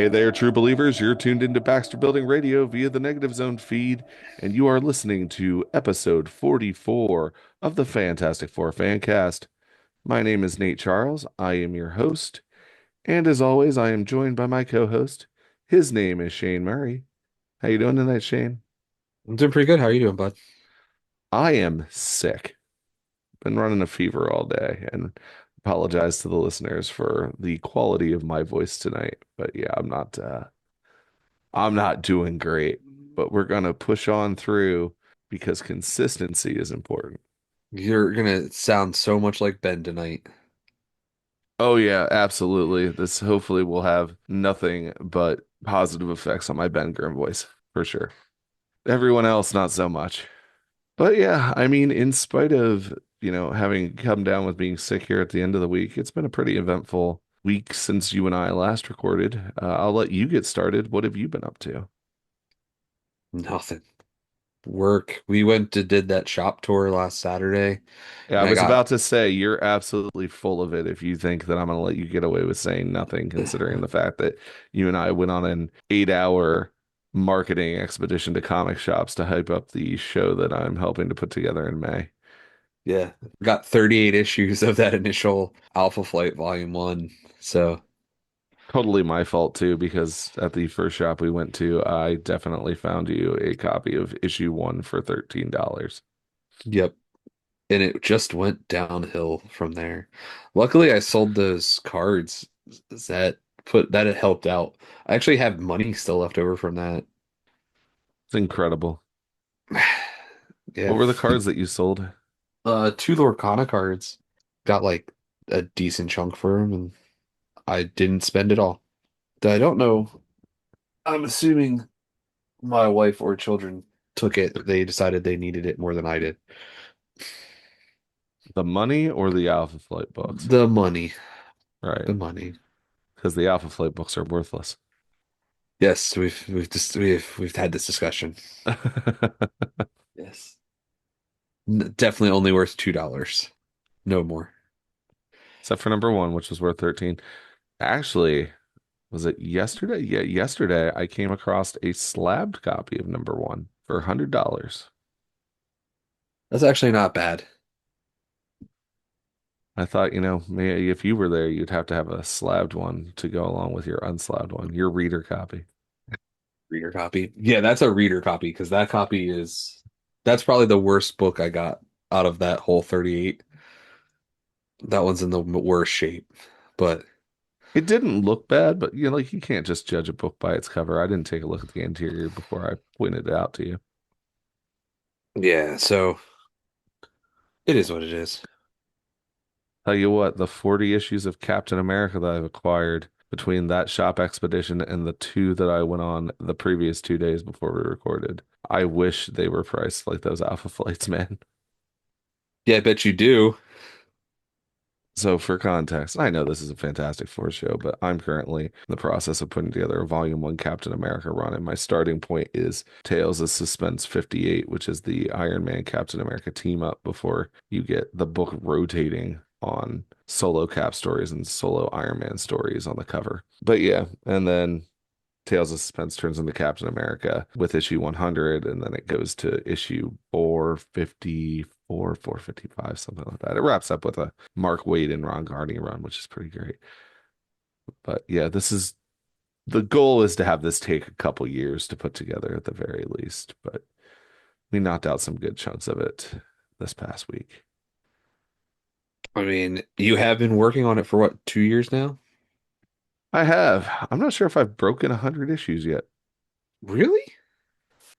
Hey there, true believers. You're tuned into Baxter Building Radio via the Negative Zone feed, and you are listening to episode 44 of the Fantastic Four Fancast. My name is Nate Charles. I am your host, and as always, I am joined by my co-host. His name is Shane Murray. How you doing tonight, Shane? I'm doing pretty good. How are you doing, bud? I am sick. Been running a fever all day, and apologize to the listeners for the quality of my voice tonight. But yeah, I'm not doing great, but we're gonna push on through because consistency is important. You're gonna sound so much like Ben tonight. Oh yeah, absolutely. This hopefully will have nothing but positive effects on my Ben Grimm voice for sure. Everyone else, not so much. But yeah, I mean, in spite of, having come down with being sick here at the end of the week, it's been a pretty eventful week since you and I last recorded. I'll let you get started. What have you been up to? Nothing. Work. We went to did that shop tour last Saturday, Yeah, I and I was got about to say you're absolutely full of it if you think that I'm going to let you get away with saying nothing, considering the fact that you and I went on an 8 hour marketing expedition to comic shops to hype up the show that I'm helping to put together in May. yeah, got 38 issues of that initial Alpha Flight Volume 1. So, Totally my fault too, because at the first shop we went to, I definitely found you a copy of issue one for $13. yep. And it just went downhill from there. Luckily, I sold those cards that that it helped out. I actually have money still left over from that. It's incredible. Yeah, What were the cards that you sold? two Lorcana cards. Got like a decent chunk for them, and I didn't spend it all. I don't know. I'm assuming my wife or children took it. They decided they needed it more than I did. The money or the Alpha Flight books? The money, Right. the money. Because the Alpha Flight books are worthless. Yes, we've had this discussion. Yes. Definitely only worth $2. No more. Except for number one, which was worth 13. Actually, was it yesterday? Yeah, yesterday I came across a slabbed copy of number one for $100. That's actually not bad. I thought, maybe if you were there, you'd have to have a slabbed one to go along with your unslabbed one, your reader copy. Reader copy. Yeah, that's a reader copy because that's probably the worst book I got out of that whole 38. That one's in the worst shape. But It didn't look bad, but like you can't just judge a book by its cover. I didn't take a look at the interior before I pointed it out to you. yeah, so it is what it is. Tell you what, the 40 issues of Captain America that I've acquired between that shop expedition and the two that I went on the previous 2 days before we recorded, I wish they were priced like those Alpha Flights, man. Yeah, I bet you do. So, for context, I know this is a Fantastic Four show, but I'm currently in the process of putting together a Volume 1 Captain America run, and my starting point is Tales of Suspense 58, which is the Iron Man Captain America team up before you get the book rotating on solo Cap stories and solo Iron Man stories on the cover. But yeah, and then Tales of Suspense turns into Captain America with issue 100, and then it goes to issue 454, 455, something like that. It wraps up with a Mark Waid and Ron Garney run, which is pretty great. But yeah, the goal is to have this take a couple years to put together at the very least. But we knocked out some good chunks of it this past week. I mean, you have been working on it for what, 2 years now? I have. I'm not sure if I've broken 100 issues yet. Really?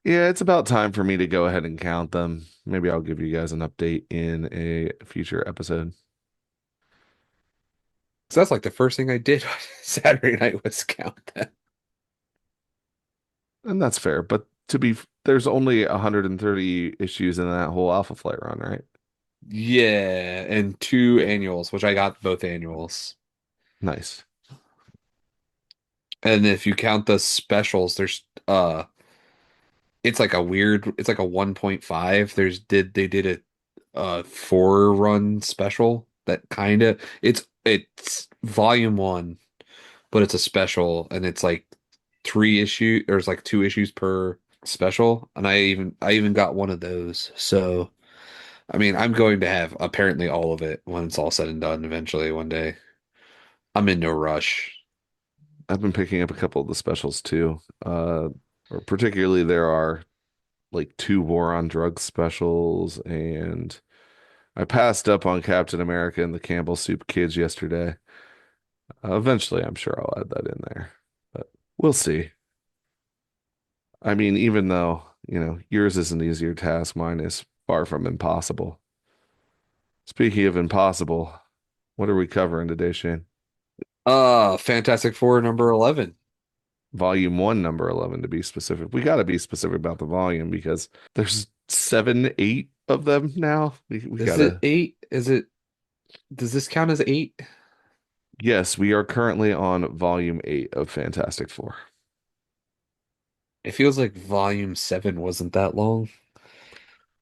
Yeah, it's about time for me to go ahead and count them. Maybe I'll give you guys an update in a future episode. 'Cause that's like the first thing I did on Saturday night was count them. And that's fair, but there's only 130 issues in that whole Alpha Flight run, right? Yeah, and two annuals, which I got both annuals. Nice. And if you count the specials, there's it's like a 1.5. They did a 4 run special that kind of it's volume 1 but it's a special and it's like there's like two issues per special, and I even got one of those. So, I mean, I'm going to have apparently all of it when it's all said and done eventually one day. I'm in no rush. I've been picking up a couple of the specials too. Or particularly there are like two War on Drugs specials, and I passed up on Captain America and the Campbell Soup Kids yesterday. Eventually, I'm sure I'll add that in there, but we'll see. I mean, even though, yours is an easier task, mine is far from impossible. Speaking of impossible, what are we covering today, Shane? Fantastic Four number 11. Volume one, number 11, to be specific. We got to be specific about the volume because there's seven, eight of them now. We Is got it to, eight? Does this count as eight? yes, we are currently on volume eight of Fantastic Four. It feels like volume 7 wasn't that long.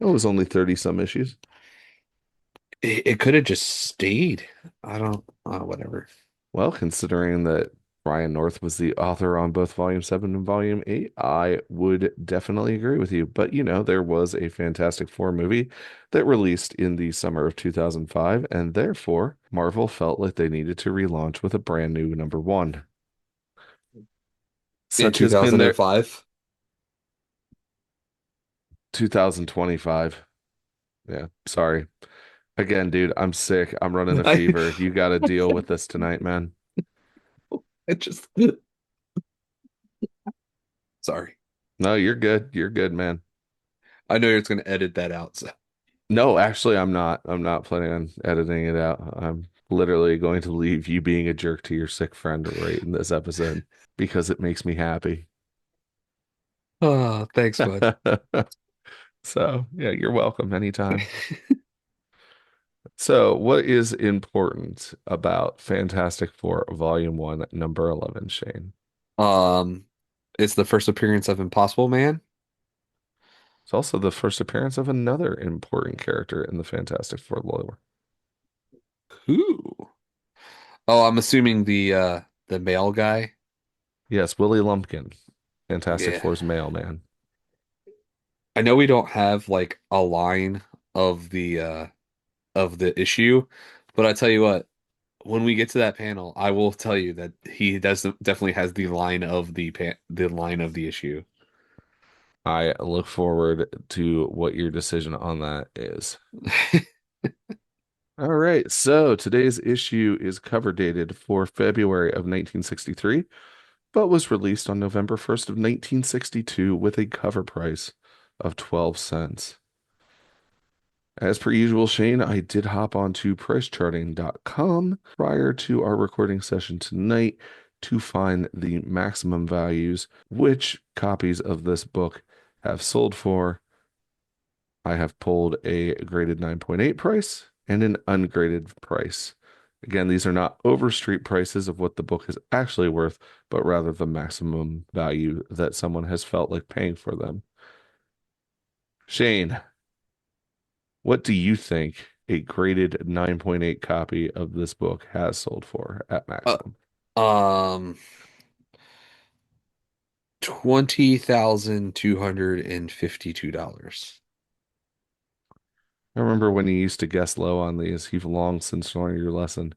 It was only 30 some issues. It could have just stayed. I don't, whatever. Well, considering that Ryan North was the author on both volume seven and volume eight, I would definitely agree with you. But there was a Fantastic Four movie that released in the summer of 2005, and therefore Marvel felt like they needed to relaunch with a brand new number one. In Such has been their 2005. 2025. Yeah, sorry. Again, dude, I'm sick. I'm running a I, fever. You got to deal with this tonight, man. I just, sorry. No, you're good. You're good, man. I know you're just going to edit that out. So. No, actually, I'm not. I'm not planning on editing it out. I'm literally going to leave you being a jerk to your sick friend right in this episode because it makes me happy. Oh, thanks, bud. So, yeah, you're welcome anytime. So, what is important about Fantastic Four Volume 1, number 11, Shane? Um, it's the first appearance of Impossible Man. It's also the first appearance of another important character in the Fantastic Four lore. Who? Oh, I'm assuming the male guy. Yes, Willie Lumpkin, Fantastic Yeah. Four's mailman. I know we don't have like a line of the issue, but I tell you what, when we get to that panel, I will tell you that he does definitely has the line of the issue. I look forward to what your decision on that is. All right, so today's issue is cover dated for February of 1963, but was released on November 1st of 1962 with a cover price of 12 cents. As per usual, Shane, I did hop onto pricecharting.com prior to our recording session tonight to find the maximum values which copies of this book have sold for. I have pulled a graded 9.8 price and an ungraded price. Again, these are not overstreet prices of what the book is actually worth, but rather the maximum value that someone has felt like paying for them. Shane, what do you think a graded 9.8 copy of this book has sold for at Uh, maximum? um, $20,252. I remember when you used to guess low on these. You've long since learned your lesson.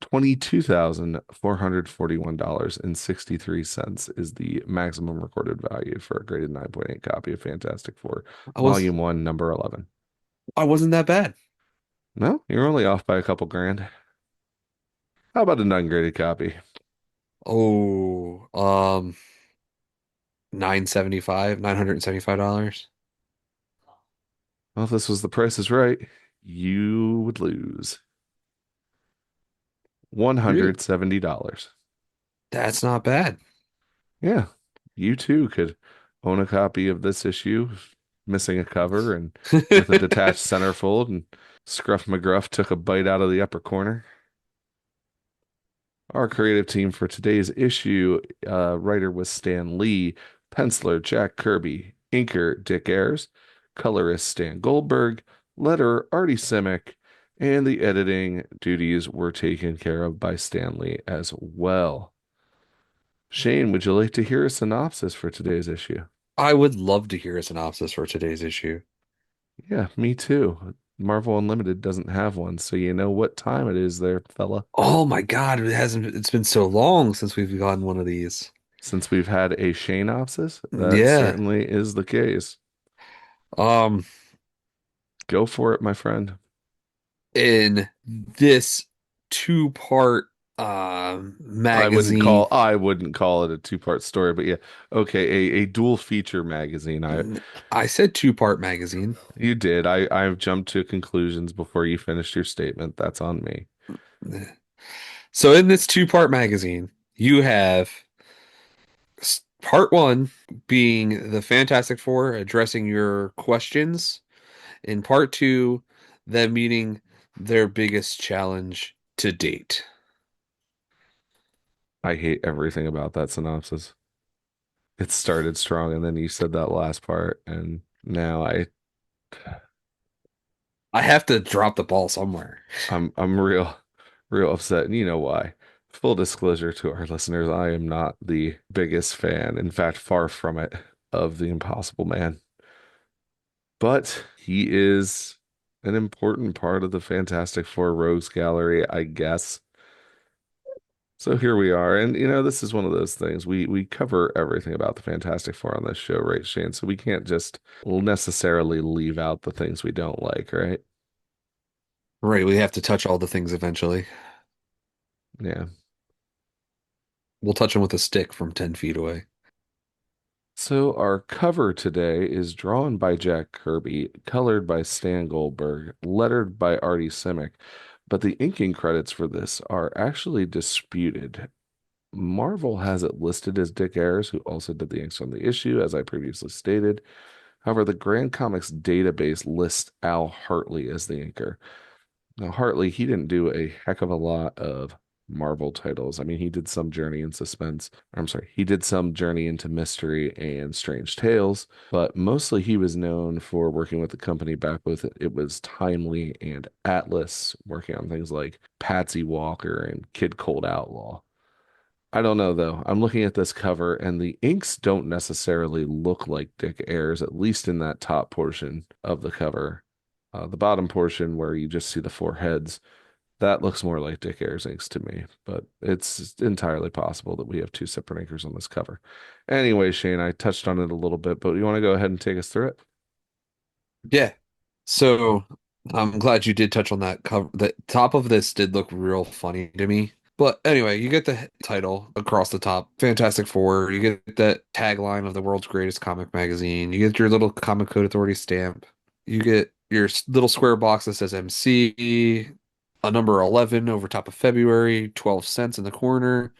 $22,441.63 is the maximum recorded value for a graded 9.8 copy of Fantastic Four, I was Volume 1, number 11. I wasn't that bad. No, you're only off by a couple grand. How about an ungraded copy? Oh, 975, $975. Well, if this was the Price is Right, you would lose Really? $170. That's not bad. Yeah, you too could own a copy of this issue, missing a cover and with a detached centerfold, and Scruff McGruff took a bite out of the upper corner. Our creative team for today's issue, writer was Stan Lee, penciler Jack Kirby, inker Dick Ayers, colorist Stan Goldberg, letterer Artie Simek, And the editing duties were taken care of by Stanley as well. Shane, would you like to hear a synopsis for today's issue? I would love to hear a synopsis for today's issue. Yeah, me too. Marvel Unlimited doesn't have one, so you know what time it is there, fella. Oh my God, it's been so long since we've gotten one of these. Since we've had a Shaneopsis, that Yeah. certainly is the case. Um, Go for it, my friend. in this two-part magazine, I wouldn't call it a two-part story, but yeah, okay, a dual feature magazine. I said two-part magazine. You did. I've jumped to conclusions before you finished your statement. That's on me. So in this two-part magazine, you have part one being the Fantastic Four addressing your questions, in part two, them meeting their biggest challenge to date. I hate everything about that synopsis. It started strong and then you said that last part and now I have to drop the ball somewhere. I'm real upset and you know why. Full disclosure to our listeners, I am not the biggest fan, in fact, far from it, of the Impossible Man. But he is an important part of the Fantastic Four Rogues Gallery, I guess. So here we are, and you know, this is one of those things. We cover everything about the Fantastic Four on this show, right, Shane? So we can't just necessarily leave out the things we don't like, right? Right, we have to touch all the things eventually. Yeah. We'll touch them with a stick from 10 feet away. So our cover today is drawn by Jack Kirby, colored by Stan Goldberg, lettered by Artie Simek, but the inking credits for this are actually disputed. Marvel has it listed as Dick Ayers, who also did the inks on the issue, as I previously stated. However, the Grand Comics database lists Al Hartley as the inker. Now, Hartley, he didn't do a heck of a lot of Marvel titles. I mean, he did some Journey in Suspense. I'm sorry, he did some Journey into Mystery and Strange Tales, but mostly he was known for working with the company back with it was Timely and Atlas, working on things like Patsy Walker and Kid Cold Outlaw. I don't know though. I'm looking at this cover and the inks don't necessarily look like Dick Ayers, at least in that top portion of the cover. The bottom portion where you just see the four heads, that looks more like Dick Ayers inks to me, but it's entirely possible that we have two separate inkers on this cover. Anyway, Shane, I touched on it a little bit, but you want to go ahead and take us through it? Yeah. So I'm glad you did touch on that cover. The top of this did look real funny to me. But anyway, you get the title across the top, Fantastic Four. You get that tagline of the world's greatest comic magazine. You get your little Comic Code Authority stamp. You get your little square box that says MC, a number 11 over top of February, 12 cents in the corner.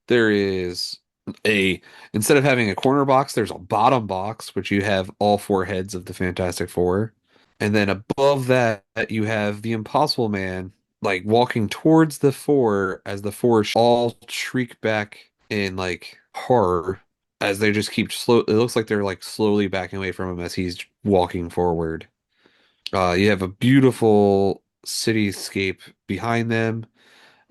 There is a, instead of having a corner box, there's a bottom box, which you have all four heads of the Fantastic Four. And then above that, you have the Impossible Man, like walking towards the four as the four all shriek back in like horror as they just keep slow. It looks like they're like slowly backing away from him as he's walking forward. You have a beautiful cityscape behind them.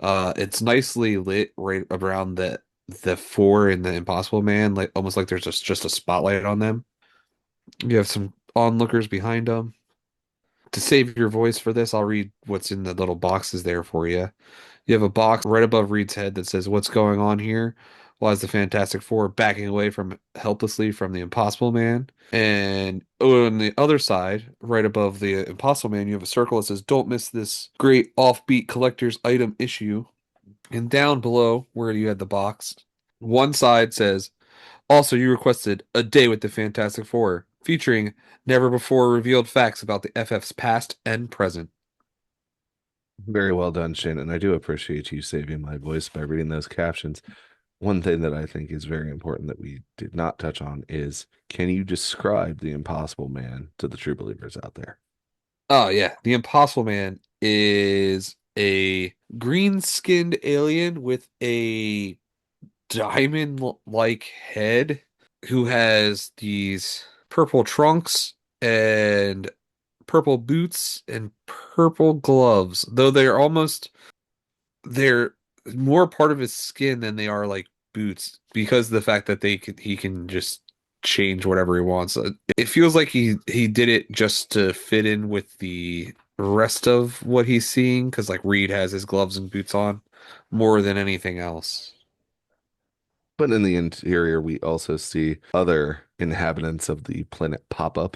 It's nicely lit right around the four in the Impossible Man, like almost like there's just a spotlight on them. You have some onlookers behind them. To save your voice for this, I'll read what's in the little boxes there for you. You have a box right above Reed's head that says, "What's going on here?" Why is the Fantastic Four backing away from helplessly from the Impossible Man? And on the other side, right above the Impossible Man, you have a circle that says, "Don't miss this great offbeat collector's item issue." And down below, where you had the box, one side says, also, you requested A Day with the Fantastic Four, featuring never before revealed facts about the FF's past and present. Very well done, Shane, and I do appreciate you saving my voice by reading those captions. One thing that I think is very important that we did not touch on is can you describe the Impossible Man to the true believers out there? Oh, yeah. The Impossible Man is a green skinned alien with a diamond like head who has these purple trunks and purple boots and purple gloves, though they're more part of his skin than they are like boots because of the fact that he can just change whatever he wants. It feels like he did it just to fit in with the rest of what he's seeing because like Reed has his gloves and boots on more than anything else. But in the interior, we also see other inhabitants of the planet pop up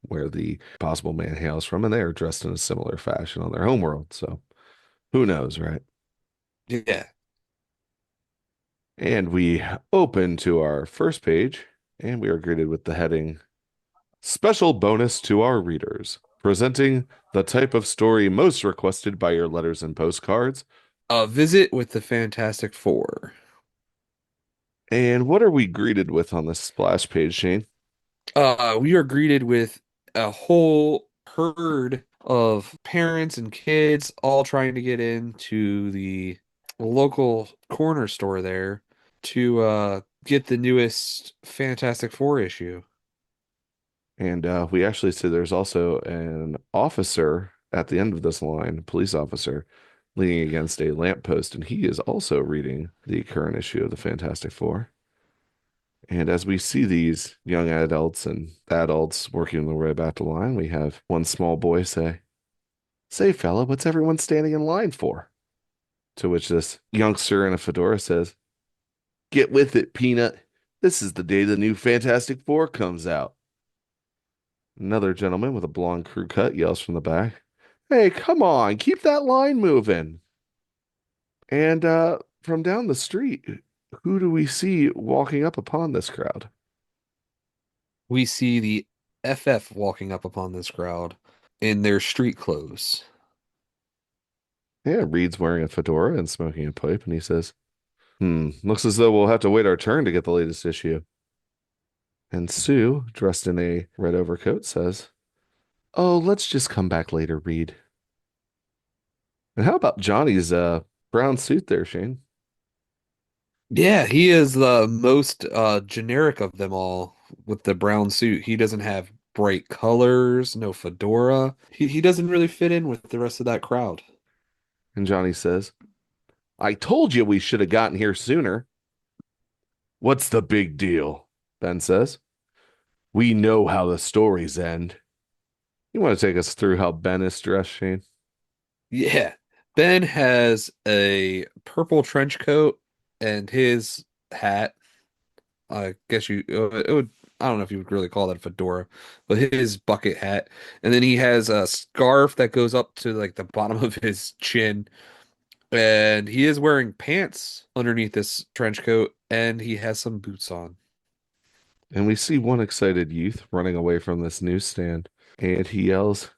where the possible man hails from, and they are dressed in a similar fashion on their homeworld. So who knows, right? Yeah. And we open to our first page, and we are greeted with the heading Special bonus to our readers, presenting the type of story most requested by your letters and postcards. A visit with the Fantastic Four. And what are we greeted with on this splash page, Shane? We are greeted with a whole herd of parents and kids all trying to get into the local corner store there to get the newest Fantastic Four issue. And we actually see there's also an officer at the end of this line, a police officer, leaning against a lamppost, and he is also reading the current issue of the Fantastic Four. And as we see these young adults and adults working their way back to line, we have one small boy say, fella, what's everyone standing in line for? To which this youngster in a fedora says, get with it, Peanut. This is the day the new Fantastic Four comes out. Another gentleman with a blonde crew cut yells from the back, hey, come on, keep that line moving. And from down the street, who do we see walking up upon this crowd? We see the FF walking up upon this crowd in their street clothes. Yeah, Reed's wearing a fedora and smoking a pipe, and he says, looks as though we'll have to wait our turn to get the latest issue. And Sue, dressed in a red overcoat, says, oh, let's just come back later, Reed. And how about Johnny's brown suit there, Shane? Yeah, he is the most generic of them all with the brown suit. He doesn't have bright colors, no fedora. He doesn't really fit in with the rest of that crowd. And Johnny says, I told you we should have gotten here sooner. What's the big deal? Ben says. We know how the stories end. You want to take us through how Ben is dressed, Shane? Yeah. Ben has a purple trench coat and his hat. I guess it would, I don't know if you would really call that a fedora, but his bucket hat. And then he has a scarf that goes up to like the bottom of his chin. And he is wearing pants underneath this trench coat, and he has some boots on. And we see one excited youth running away from this newsstand, and he yells,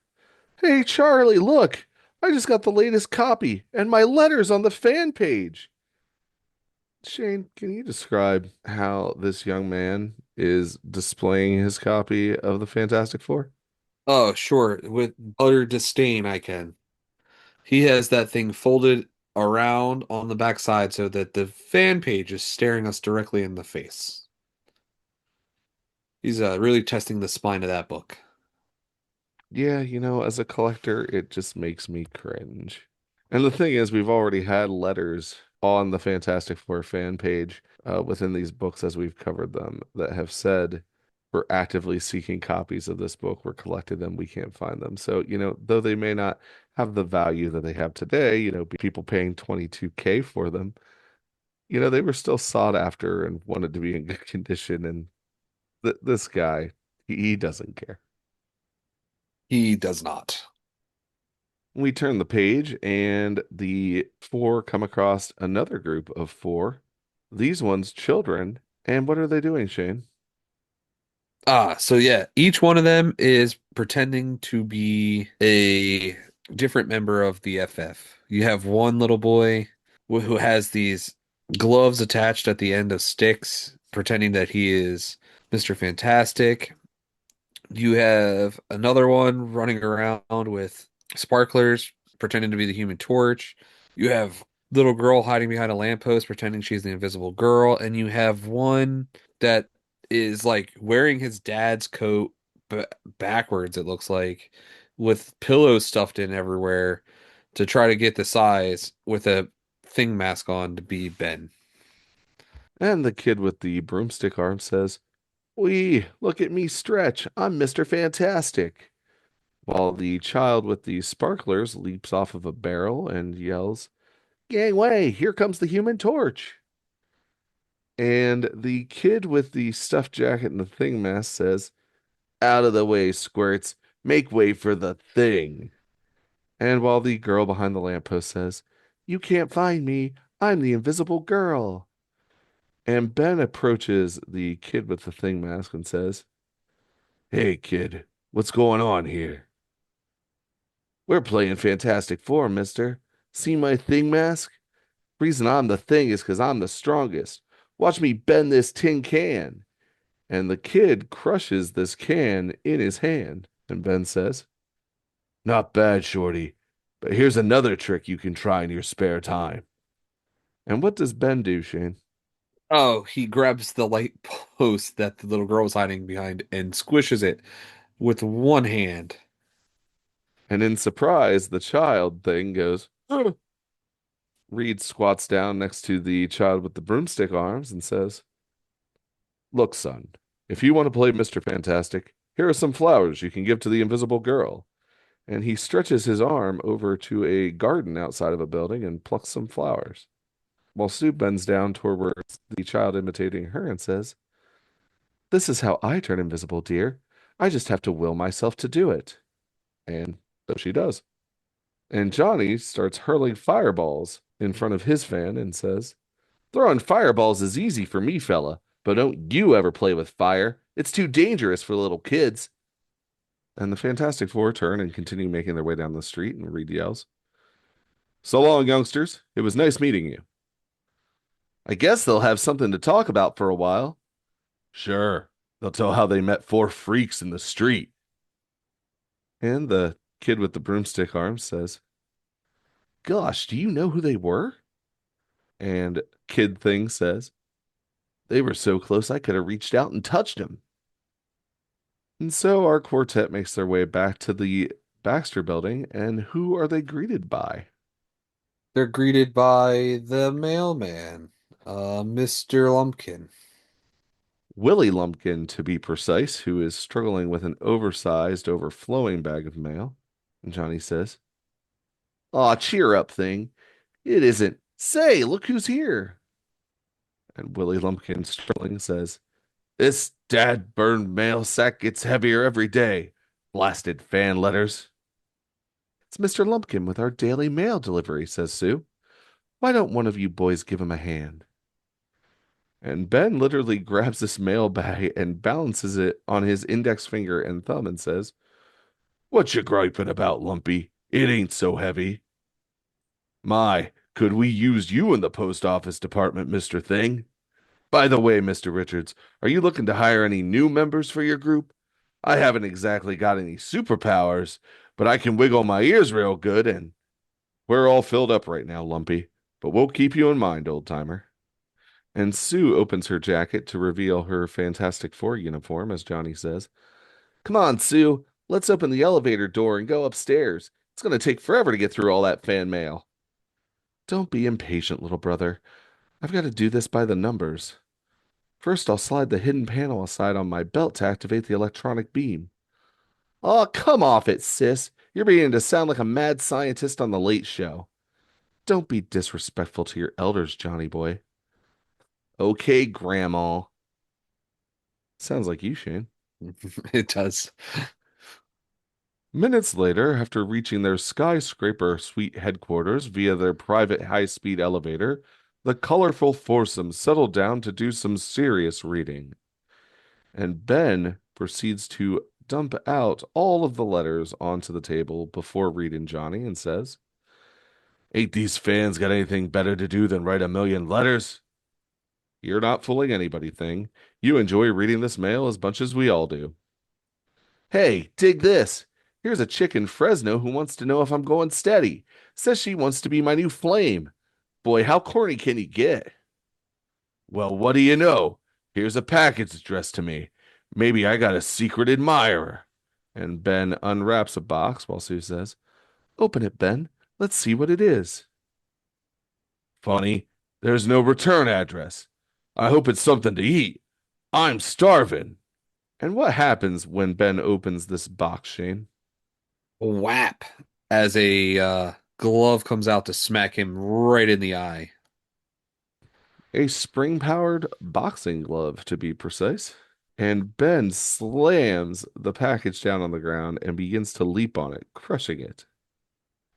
hey, Charlie, look! I just got the latest copy and my letters on the fan page. Shane, can you describe how this young man is displaying his copy of the Fantastic Four? Oh, sure. With utter disdain, I can. He has that thing folded around on the backside so that the fan page is staring us directly in the face. He's really testing the spine of that book. Yeah, as a collector, it just makes me cringe. And the thing is, we've already had letters on the Fantastic Four fan page within these books as we've covered them that have said we're actively seeking copies of this book. We're collecting them. We can't find them. So, though they may not have the value that they have today, people paying 22K for them, they were still sought after and wanted to be in good condition. And this guy, he doesn't care. He does not. We turn the page, and the four come across another group of four. These ones, children. And what are they doing, Shane? So yeah, each one of them is pretending to be a different member of the FF. You have one little boy who has these gloves attached at the end of sticks, pretending that he is Mr. Fantastic. You have another one running around with sparklers, pretending to be the Human Torch. You have little girl hiding behind a lamppost, pretending she's the Invisible Girl, and you have one that is like wearing his dad's coat backwards, it looks like, with pillows stuffed in everywhere to try to get the size with a thing mask on to be Ben. And the kid with the broomstick arm says, "Wee, look at me stretch. I'm Mr. Fantastic." While the child with the sparklers leaps off of a barrel and yells, "Gangway, here comes the Human Torch." And the kid with the stuffed jacket and the thing mask says, "Out of the way, squirts. Make way for the thing." And while the girl behind the lamppost says, "You can't find me. I'm the invisible girl." And Ben approaches the kid with the thing mask and says, "Hey, kid, what's going on here?" "We're playing Fantastic Four, mister. See my thing mask? Reason I'm the thing is 'cause I'm the strongest. Watch me bend this tin can." And the kid crushes this can in his hand. And Ben says, "Not bad, Shorty. But here's another trick you can try in your spare time." And what does Ben do, Shane? Oh, he grabs the light post that the little girl was hiding behind and squishes it with one hand. And in surprise, the child thing goes, "Ugh." Reed squats down next to the child with the broomstick arms and says, "Look, son, if you want to play Mr. Fantastic, here are some flowers you can give to the invisible girl." And he stretches his arm over to a garden outside of a building and plucks some flowers. While Sue bends down towards the child imitating her and says, "This is how I turn invisible, dear. I just have to will myself to do it." And so she does. And Johnny starts hurling fireballs in front of his fan and says, "Throwing fireballs is easy for me, fella, but don't you ever play with fire. It's too dangerous for little kids." And the Fantastic Four turn and continue making their way down the street, and Reed yells, "So long, youngsters. It was nice meeting you. I guess they'll have something to talk about for a while." "Sure. They'll tell how they met four freaks in the street." And the kid with the broomstick arm says, "Gosh, do you know who they were?" And Kid Thing says, "They were so close I could have reached out and touched them." And so our quartet makes their way back to the Baxter building, and who are they greeted by? They're greeted by the mailman, Mr. Lumpkin. Willie Lumpkin, to be precise, who is struggling with an oversized, overflowing bag of mail. And Johnny says, "Aw, cheer up, Thing. It isn't. Say, look who's here." And Willie Lumpkin, struggling, says, "This dad burned mail sack gets heavier every day. Blasted fan letters." "It's Mr. Lumpkin with our daily mail delivery," says Sue. "Why don't one of you boys give him a hand?" And Ben literally grabs this mail bag and balances it on his index finger and thumb and says, "What you griping about, Lumpy? It ain't so heavy." "My, could we use you in the post office department, Mr. Thing? By the way, Mr. Richards, are you looking to hire any new members for your group? I haven't exactly got any superpowers, but I can wiggle my ears real good, and we're all filled up right now, Lumpy, but we'll keep you in mind, old timer." And Sue opens her jacket to reveal her Fantastic Four uniform, as Johnny says, "Come on, Sue. Let's open the elevator door and go upstairs. It's going to take forever to get through all that fan mail." "Don't be impatient, little brother. I've got to do this by the numbers. First, I'll slide the hidden panel aside on my belt to activate the electronic beam." "Oh, come off it, sis. You're beginning to sound like a mad scientist on the Late Show." "Don't be disrespectful to your elders, Johnny boy." "Okay, Grandma." Sounds like you, Shane. It does. Minutes later, after reaching their skyscraper suite headquarters via their private high-speed elevator, the colorful foursome settled down to do some serious reading. And Ben proceeds to dump out all of the letters onto the table before reading Johnny and says, "Ain't these fans got anything better to do than write a million letters?" "You're not fooling anybody, Thing. You enjoy reading this mail as much as we all do." "Hey, dig this. Here's a chick in Fresno who wants to know if I'm going steady. Says she wants to be my new flame. Boy, how corny can you get?" "Well, what do you know? Here's a package addressed to me. Maybe I got a secret admirer." And Ben unwraps a box while Sue says, "Open it, Ben. Let's see what it is." "Funny, there's no return address. I hope it's something to eat. I'm starving." And what happens when Ben opens this box, Shane? Whap! As a glove comes out to smack him right in the eye. A spring-powered boxing glove, to be precise. And Ben slams the package down on the ground and begins to leap on it, crushing it.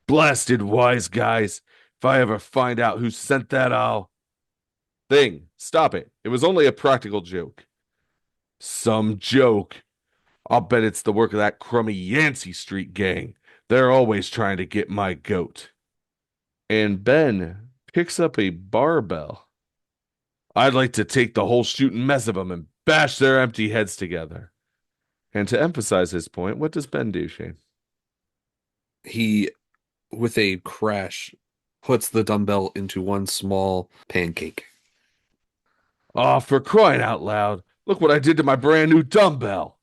"Blasted wise guys. If I ever find out who sent that, I'll. Thing, stop it. It was only a practical joke." "Some joke. I'll bet it's the work of that crummy Yancey Street gang. They're always trying to get my goat." And Ben picks up a barbell. "I'd like to take the whole shooting mess of them and bash their empty heads together." And to emphasize his point, what does Ben do, Shane? He, with a crash, puts the dumbbell into one small pancake. "Oh, for crying out loud. Look what I did to my brand new dumbbell."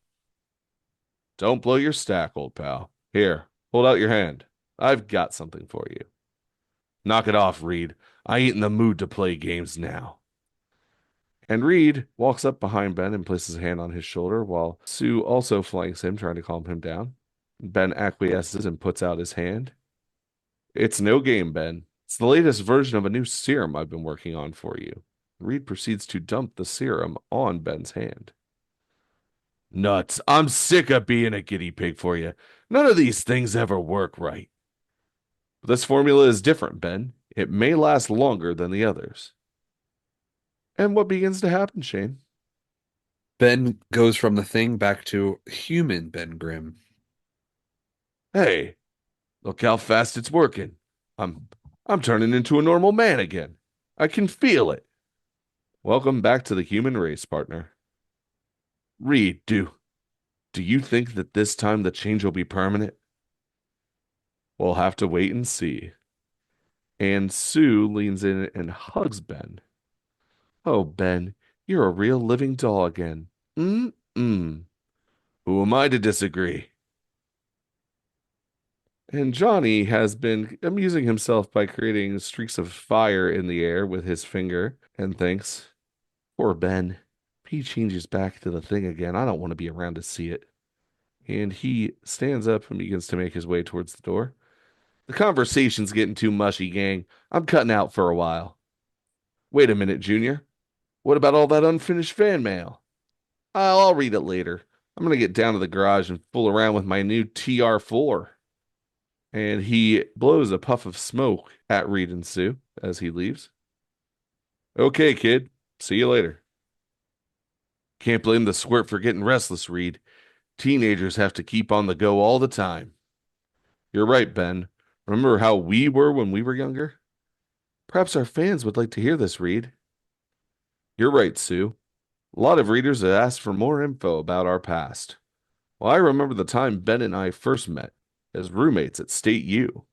"Don't blow your stack, old pal. Here, hold out your hand. I've got something for you." "Knock it off, Reed. I ain't in the mood to play games now." And Reed walks up behind Ben and places a hand on his shoulder while Sue also flanks him, trying to calm him down. Ben acquiesces and puts out his hand. "It's no game, Ben. It's the latest version of a new serum I've been working on for you." Reed proceeds to dump the serum on Ben's hand. "Nuts. I'm sick of being a guinea pig for you. None of these things ever work right." "This formula is different, Ben. It may last longer than the others." And what begins to happen, Shane? Ben goes from the thing back to human Ben Grimm. "Hey, look how fast it's working. I'm I'm turning into a normal man again. I can feel it." "Welcome back to the human race, partner." "Reed, do you think that this time the change will be permanent?" "We'll have to wait and see." And Sue leans in and hugs Ben. "Oh, Ben, you're a real living doll again." "Mm-mm. Who am I to disagree?" And Johnny has been amusing himself by creating streaks of fire in the air with his finger and thinks, "Poor Ben. If he changes back to the thing again, I don't want to be around to see it." And he stands up and begins to make his way towards the door. "The conversation's getting too mushy, gang. I'm cutting out for a while." "Wait a minute, Junior. What about all that unfinished fan mail?" I'll read it later. I'm going to get down to the garage and fool around with my new TR4." And he blows a puff of smoke at Reed and Sue as he leaves. "Okay, kid. See you later." "Can't blame the squirt for getting restless, Reed. Teenagers have to keep on the go all the time." "You're right, Ben. Remember how we were when we were younger?" "Perhaps our fans would like to hear this, Reed." "You're right, Sue. A lot of readers have asked for more info about our past. Well, I remember the time Ben and I first met as roommates at State U."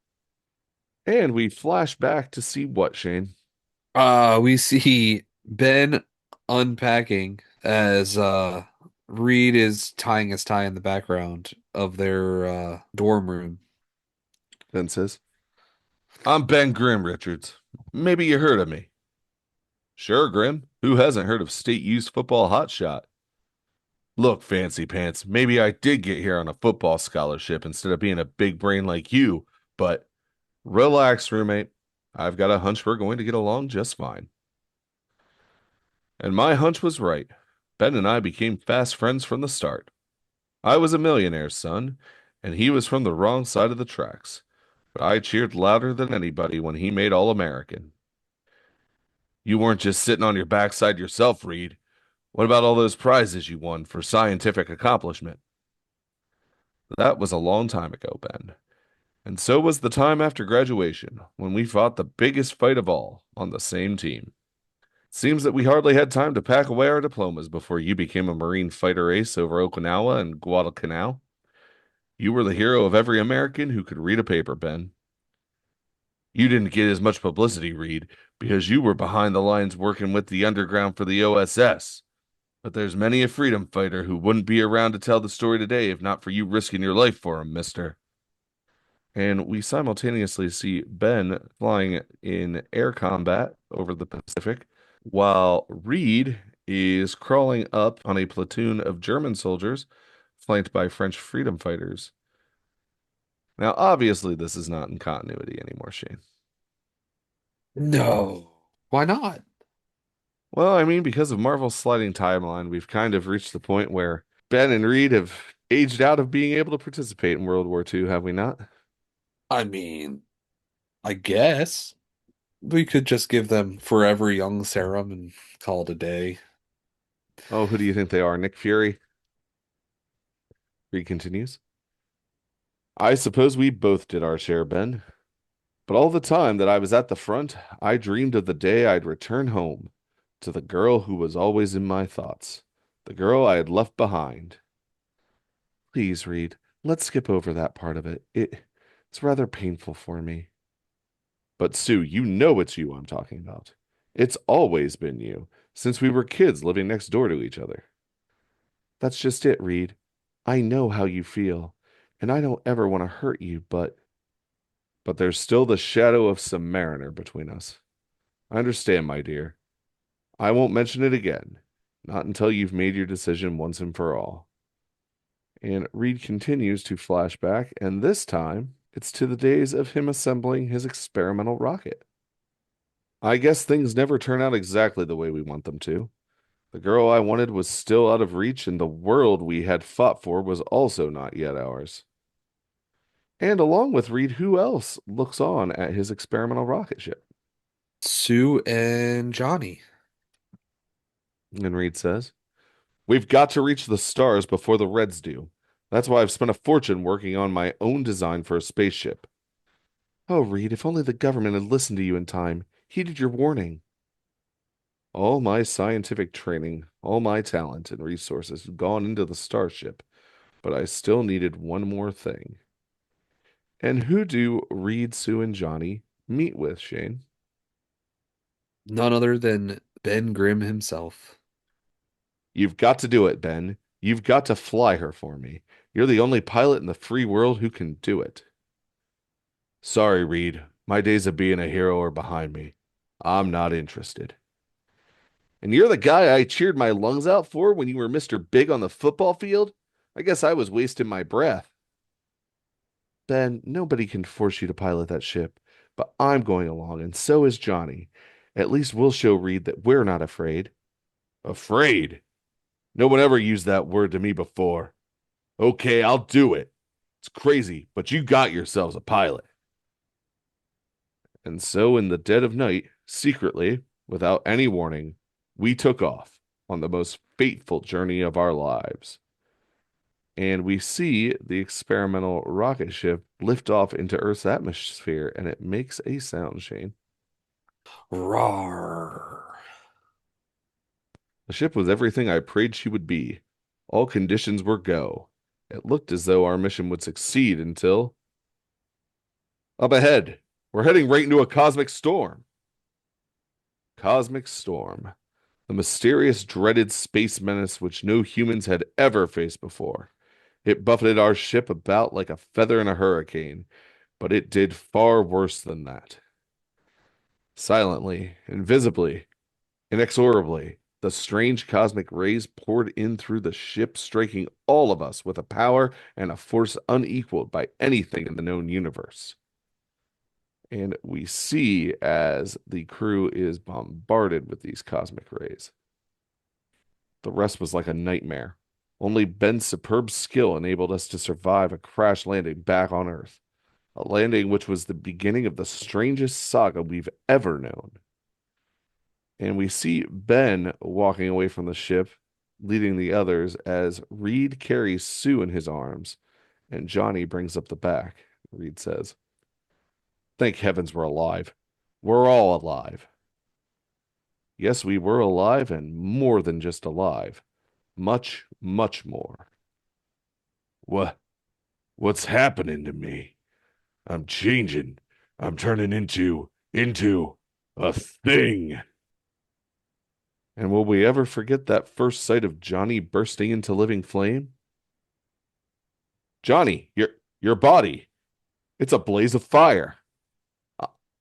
And we flash back to see what, Shane? We see Ben unpacking as Reed is tying his tie in the background of their dorm room. Ben says, "I'm Ben Grimm, Richards. Maybe you heard of me." "Sure, Grimm. Who hasn't heard of State U's football hotshot?" "Look, Fancy Pants, maybe I did get here on a football scholarship instead of being a big brain like you, but relax, roommate. I've got a hunch we're going to get along just fine." And my hunch was right. Ben and I became fast friends from the start. I was a millionaire's son, and he was from the wrong side of the tracks, but I cheered louder than anybody when he made All-American. You weren't just sitting on your backside yourself, Reed. What about all those prizes you won for scientific accomplishment?" "That was a long time ago, Ben. And so was the time after graduation, when we fought the biggest fight of all on the same team. Seems that we hardly had time to pack away our diplomas before you became a Marine fighter ace over Okinawa and Guadalcanal. You were the hero of every American who could read a paper, Ben. You didn't get as much publicity, Reed, because you were behind the lines working with the underground for the OSS. But there's many a freedom fighter who wouldn't be around to tell the story today if not for you risking your life for him, mister. And we simultaneously see Ben flying in air combat over the Pacific, while Reed is crawling up on a platoon of German soldiers flanked by French freedom fighters. Now, obviously, this is not in continuity anymore, Shane. No. Why not? Well, I mean, because of Marvel's sliding timeline, we've kind of reached the point where Ben and Reed have aged out of being able to participate in World War II, have we not? I mean, I guess we could just give them Forever Young serum and call it a day. Oh, who do you think they are? Nick Fury? Reed continues. I suppose we both did our share, Ben. But all the time that I was at the front, I dreamed of the day I'd return home to the girl who was always in my thoughts, the girl I had left behind. Please, Reed, let's skip over that part of it. It's rather painful for me. But Sue, you know it's you I'm talking about. It's always been you, since we were kids living next door to each other. That's just it, Reed. I know how you feel, and I don't ever want to hurt you, but there's still the shadow of some mariner between us. I understand, my dear. I won't mention it again, not until you've made your decision once and for all. And Reed continues to flash back, and this time it's to the days of him assembling his experimental rocket. I guess things never turn out exactly the way we want them to. The girl I wanted was still out of reach, and the world we had fought for was also not yet ours. And along with Reed, who else looks on at his experimental rocket ship? Sue and Johnny. And Reed says, we've got to reach the stars before the Reds do. That's why I've spent a fortune working on my own design for a spaceship. Oh, Reed, if only the government had listened to you in time, heeded your warning. All my scientific training, all my talent and resources had gone into the starship, but I still needed one more thing. And who do Reed, Sue, and Johnny meet with, Shane? None other than Ben Grimm himself. You've got to do it, Ben. You've got to fly her for me. You're the only pilot in the free world who can do it. Sorry, Reed. My days of being a hero are behind me. I'm not interested. And you're the guy I cheered my lungs out for when you were Mr. Big on the football field? I guess I was wasting my breath. Ben, nobody can force you to pilot that ship, but I'm going along, and so is Johnny. At least we'll show Reed that we're not afraid. Afraid? No one ever used that word to me before. Okay, I'll do it. It's crazy, but you got yourselves a pilot. And so, in the dead of night, secretly, without any warning, we took off on the most fateful journey of our lives. And we see the experimental rocket ship lift off into Earth's atmosphere, and it makes a sound, Shane. Rawr. The ship was everything I prayed she would be. All conditions were go. It looked as though our mission would succeed until up ahead. We're heading right into a cosmic storm. Cosmic storm. The mysterious, dreaded space menace which no humans had ever faced before. It buffeted our ship about like a feather in a hurricane, but it did far worse than that. Silently, invisibly, inexorably, the strange cosmic rays poured in through the ship, striking all of us with a power and a force unequaled by anything in the known universe. And we see as the crew is bombarded with these cosmic rays. The rest was like a nightmare. Only Ben's superb skill enabled us to survive a crash landing back on Earth, a landing which was the beginning of the strangest saga we've ever known. And we see Ben walking away from the ship, leading the others as Reed carries Sue in his arms, and Johnny brings up the back. Reed says, thank heavens we're alive. We're all alive. Yes, we were alive and more than just alive. Much, much more. What? What's happening to me? I'm changing. I'm turning into a thing. And will we ever forget that first sight of Johnny bursting into living flame? Johnny, your body, it's a blaze of fire.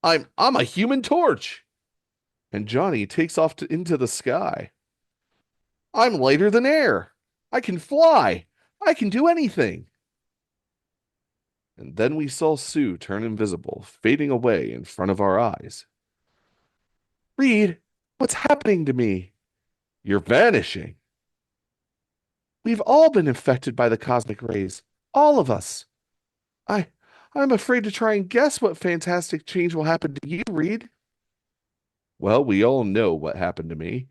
I- I'm a human torch. And Johnny takes off into the sky. I'm lighter than air. I can fly. I can do anything. And then we saw Sue turn invisible, fading away in front of our eyes. Reed, what's happening to me? You're vanishing. We've all been infected by the cosmic rays. All of us. I I'm afraid to try and guess what fantastic change will happen to you, Reed. Well, we all know what happened to me,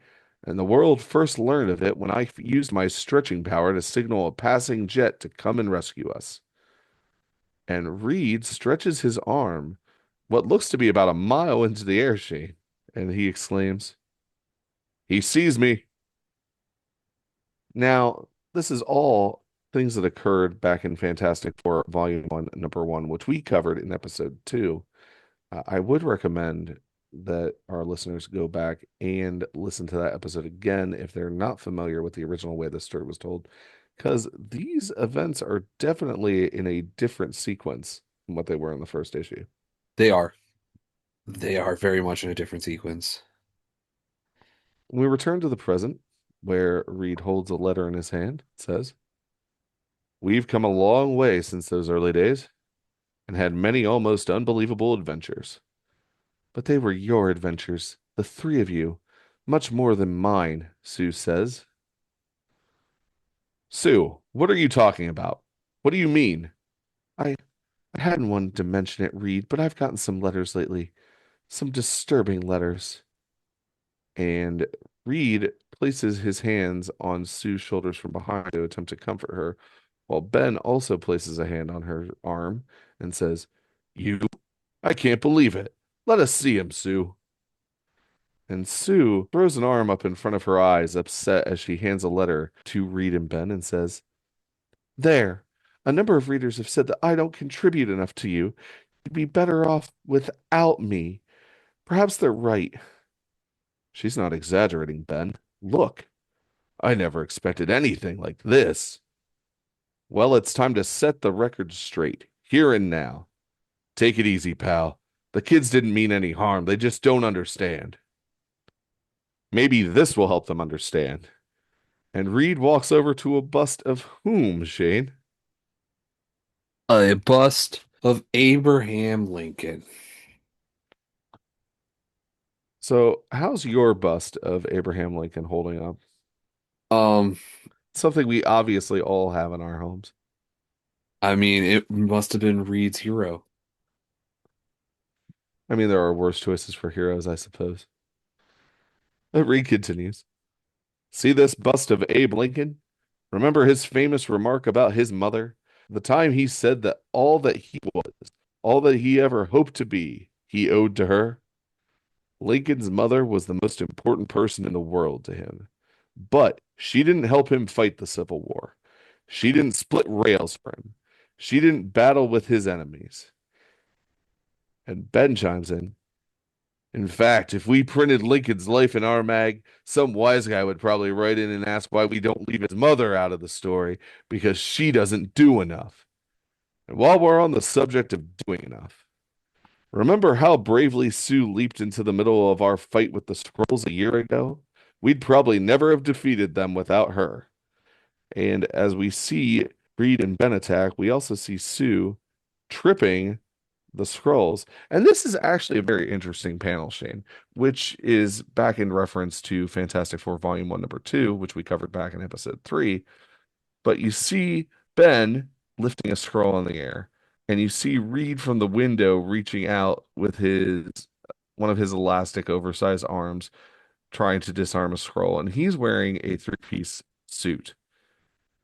and the world first learned of it when I used my stretching power to signal a passing jet to come and rescue us. And Reed stretches his arm, what looks to be about a mile into the air, Shane, and he exclaims, he sees me. Now, this is all things that occurred back in Fantastic Four Volume 1, Number 1, which we covered in Episode 2. I would recommend that our listeners go back and listen to that episode again if they're not familiar with the original way the story was told, because these events are definitely in a different sequence from what they were in the first issue. They are. They are very much in a different sequence. We return to the present, where Reed holds a letter in his hand. It says, we've come a long way since those early days and had many almost unbelievable adventures. But they were your adventures, the three of you, much more than mine, Sue says. Sue, what are you talking about? What do you mean? I, I hadn't wanted to mention it, Reed, but I've gotten some letters lately. Some disturbing letters. And Reed places his hands on Sue's shoulders from behind to attempt to comfort her, while Ben also places a hand on her arm and says, You, I can't believe it. Let us see him, Sue. And Sue throws an arm up in front of her eyes, upset as she hands a letter to Reed and Ben and says, There, a number of readers have said that I don't contribute enough to you. You'd be better off without me. Perhaps they're right. She's not exaggerating, Ben. Look, I never expected anything like this. Well, it's time to set the record straight, here and now. Take it easy, pal. The kids didn't mean any harm. They just don't understand. Maybe this will help them understand. And Reed walks over to a bust of whom, Shane? A bust of Abraham Lincoln. So, how's your bust of Abraham Lincoln holding up? Um, Something we obviously all have in our homes. I mean, it must have been Reed's hero. I mean, there are worse choices for heroes, I suppose. But Reed continues. See this bust of Abe Lincoln? Remember his famous remark about his mother? The time he said that all that he was, all that he ever hoped to be, he owed to her? Lincoln's mother was the most important person in the world to him. But she didn't help him fight the Civil War. She didn't split rails for him. She didn't battle with his enemies. And Ben chimes in. In fact, if we printed Lincoln's life in our mag, some wise guy would probably write in and ask why we don't leave his mother out of the story because she doesn't do enough. And while we're on the subject of doing enough, remember how bravely Sue leaped into the middle of our fight with the Skrulls a year ago? We'd probably never have defeated them without her. And as we see Reed and Ben attack, we also see Sue tripping the Skrulls. And this is actually a very interesting panel, Shane, which is back in reference to Fantastic Four Volume 1, Number 2, which we covered back in Episode 3. But you see Ben lifting a Skrull in the air, and you see Reed from the window reaching out with his one of his elastic oversized arms trying to disarm a Skrull, and he's wearing a three-piece suit.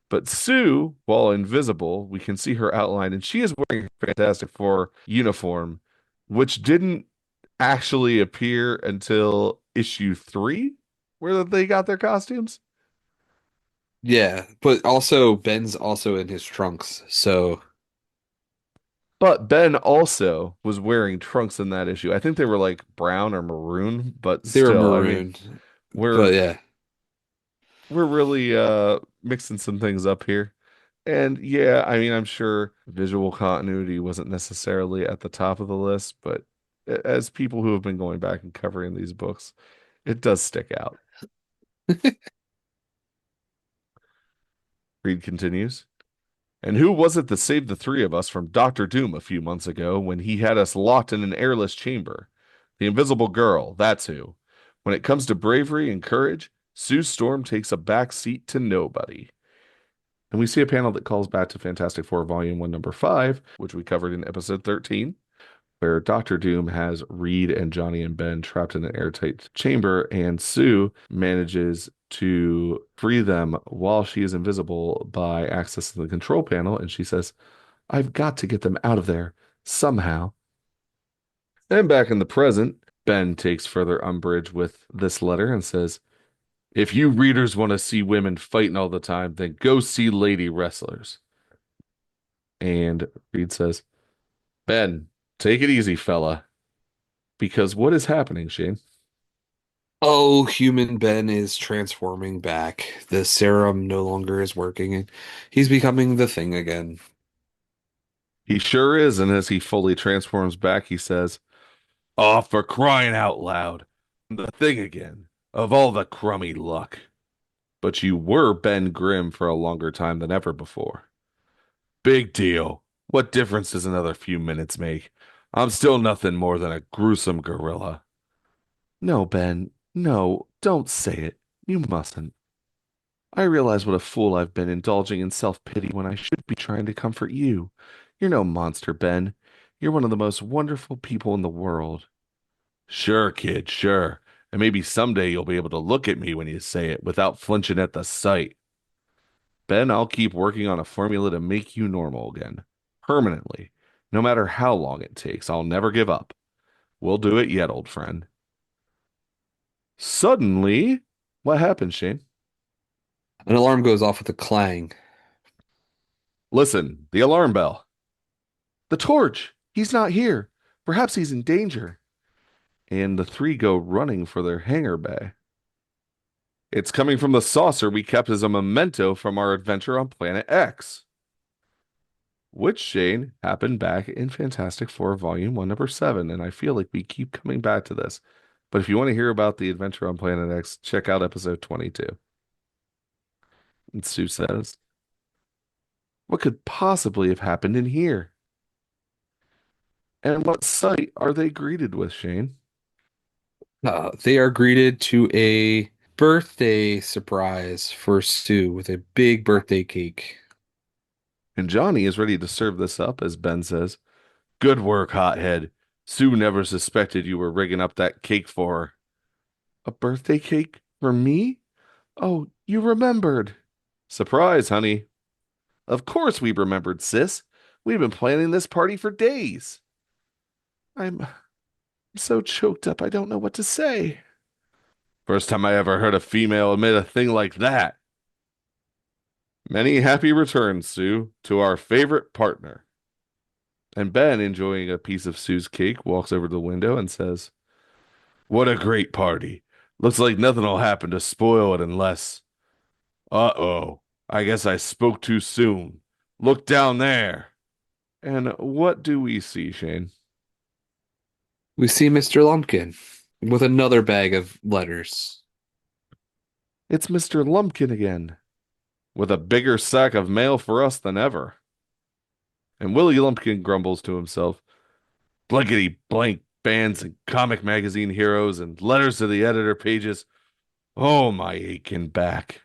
But Sue, while invisible, we can see her outline, and she is wearing a Fantastic Four uniform, which didn't actually appear until issue 3, where they got their costumes. Yeah, but also Ben's also in his trunks, so But Ben also was wearing trunks in that issue. I think they were like brown or maroon, but they were still, I mean, marooned. we're But yeah. we're really mixing some things up here. And yeah, I mean, I'm sure visual continuity wasn't necessarily at the top of the list, but as people who have been going back and covering these books, it does stick out. Reed continues. And who was it that saved the three of us from Doctor Doom a few months ago when he had us locked in an airless chamber? The Invisible Girl, that's who. When it comes to bravery and courage, Sue Storm takes a back seat to nobody. And we see a panel that calls back to Fantastic Four Volume 1, Number 5, which we covered in episode 13, where Doctor Doom has Reed and Johnny and Ben trapped in an airtight chamber, and Sue manages to free them while she is invisible by accessing the control panel. And she says, I've got to get them out of there somehow. And back in the present, Ben takes further umbrage with this letter and says, if you readers want to see women fighting all the time, then go see lady wrestlers. And Reed says, Ben, take it easy, fella. Because what is happening, Shane? Oh, human Ben is transforming back. The serum no longer is working, and he's becoming the thing again. He sure is. And as he fully transforms back, he says, oh, for crying out loud. The thing again. Of all the crummy luck. But you were Ben Grimm for a longer time than ever before. Big deal. What difference does another few minutes make? I'm still nothing more than a gruesome gorilla. No, Ben. No, don't say it. You mustn't. I realize what a fool I've been indulging in self-pity when I should be trying to comfort you. You're no monster, Ben. You're one of the most wonderful people in the world. Sure, kid, sure. And maybe someday you'll be able to look at me when you say it without flinching at the sight. Ben, I'll keep working on a formula to make you normal again. Permanently. No matter how long it takes, I'll never give up. We'll do it yet, old friend. Suddenly, what happened, Shane? An alarm goes off with a clang. Listen, the alarm bell. The torch! He's not here. Perhaps he's in danger. And the three go running for their hangar bay. It's coming from the saucer we kept as a memento from our adventure on Planet X, which, Shane, happened back in Fantastic Four Volume 1, Number 7. And I feel like we keep coming back to this. But if you want to hear about the adventure on Planet X, check out episode 22. And Sue says, what could possibly have happened in here? And what sight are they greeted with, Shane? They are greeted to a birthday surprise for Sue with a big birthday cake. And Johnny is ready to serve this up as Ben says, good work, hothead. Sue never suspected you were rigging up that cake for her. A birthday cake for me? Oh, you remembered. Surprise, honey. Of course we remembered, sis. We've been planning this party for days. I'm so choked up I don't know what to say. First time I ever heard a female admit a thing like that. Many happy returns, Sue, to our favorite partner. And Ben, enjoying a piece of Sue's cake, walks over to the window and says, what a great party. Looks like nothing will happen to spoil it unless. Uh-oh. I guess I spoke too soon. Look down there. And what do we see, Shane? We see Mr. Lumpkin with another bag of letters. It's Mr. Lumpkin again, with a bigger sack of mail for us than ever. And Willie Lumpkin grumbles to himself, blankety blank bands and comic magazine heroes and letters to the editor pages. Oh, my aching back.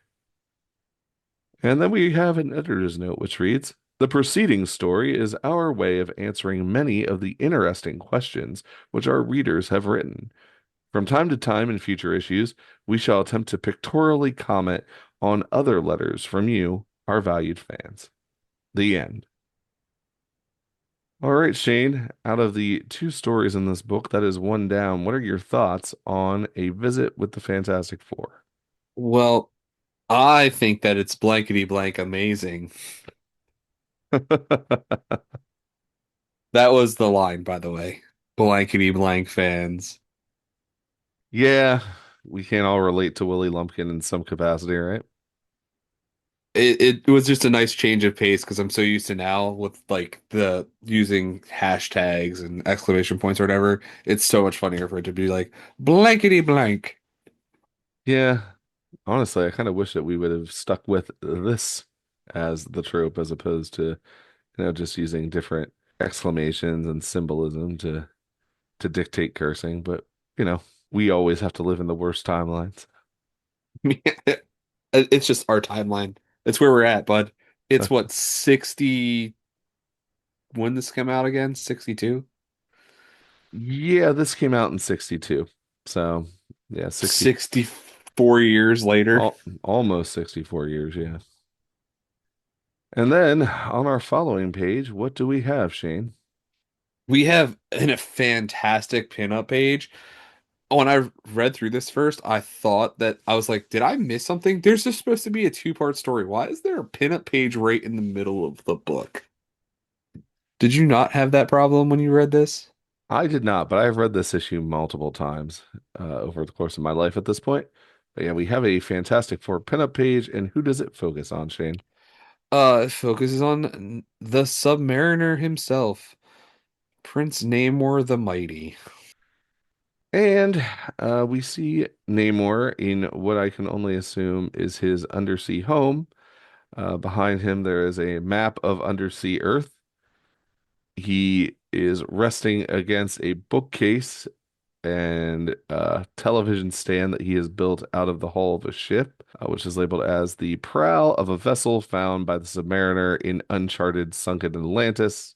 And then we have an editor's note which reads, the preceding story is our way of answering many of the interesting questions which our readers have written. From time to time in future issues, we shall attempt to pictorially comment on other letters from you, our valued fans. The end. All right, Shane, out of the two stories in this book, that is one down. What are your thoughts on A Visit with the Fantastic Four? Well, I think that it's blankety blank amazing. That was the line, by the way. Blankety blank fans. Yeah, we can't all relate to Willie Lumpkin in some capacity, right? It was just a nice change of pace because I'm so used to now with like the using hashtags and exclamation points or whatever. It's so much funnier for it to be like blankety blank. Yeah, honestly, I kind of wish that we would have stuck with this as the trope as opposed to, just using different exclamations and symbolism to dictate cursing. But, you know, we always have to live in the worst timelines. It's just our timeline. It's where we're at, bud. It's That's what 60 when this came out again? 62? Yeah, this came out in 62. So, yeah, 64 years later. almost 64 years, yeah. And then on our following page, what do we have, Shane? We have a fantastic pinup page. When I read through this first, I thought that I was like, did I miss something? There's just supposed to be a two-part story. Why is there a pinup page right in the middle of the book? Did you not have that problem when you read this? I did not, but I've read this issue multiple times over the course of my life at this point. But yeah, we have a Fantastic Four pinup page, and who does it focus on, Shane? It focuses on the Submariner himself, Prince Namor the Mighty. And we see Namor in what I can only assume is his undersea home. Behind him, there is a map of undersea Earth. He is resting against a bookcase and a television stand that he has built out of the hull of a ship, which is labeled as the prow of a vessel found by the Submariner in uncharted sunken Atlantis.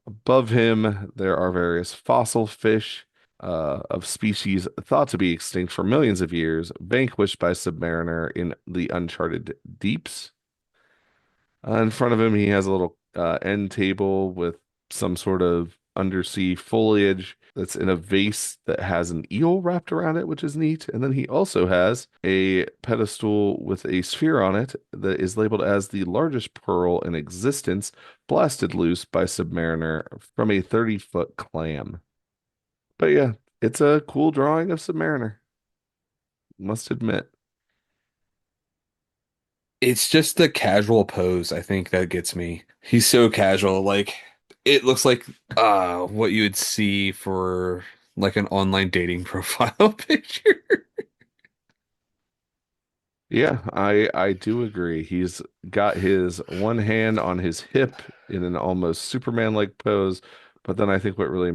Above him, there are various fossil fish of species thought to be extinct for millions of years, vanquished by Submariner in the uncharted deeps. In front of him, he has a little end table with some sort of undersea foliage that's in a vase that has an eel wrapped around it, which is neat. And then he also has a pedestal with a sphere on it that is labeled as the largest pearl in existence, blasted loose by Submariner from a 30-foot clam. But yeah, it's a cool drawing of Submariner, must admit. It's just the casual pose, I think, that gets me. He's so casual, like it looks like what you would see for like an online dating profile picture. Yeah, I do agree. He's got his one hand on his hip in an almost Superman-like pose, but then I think what really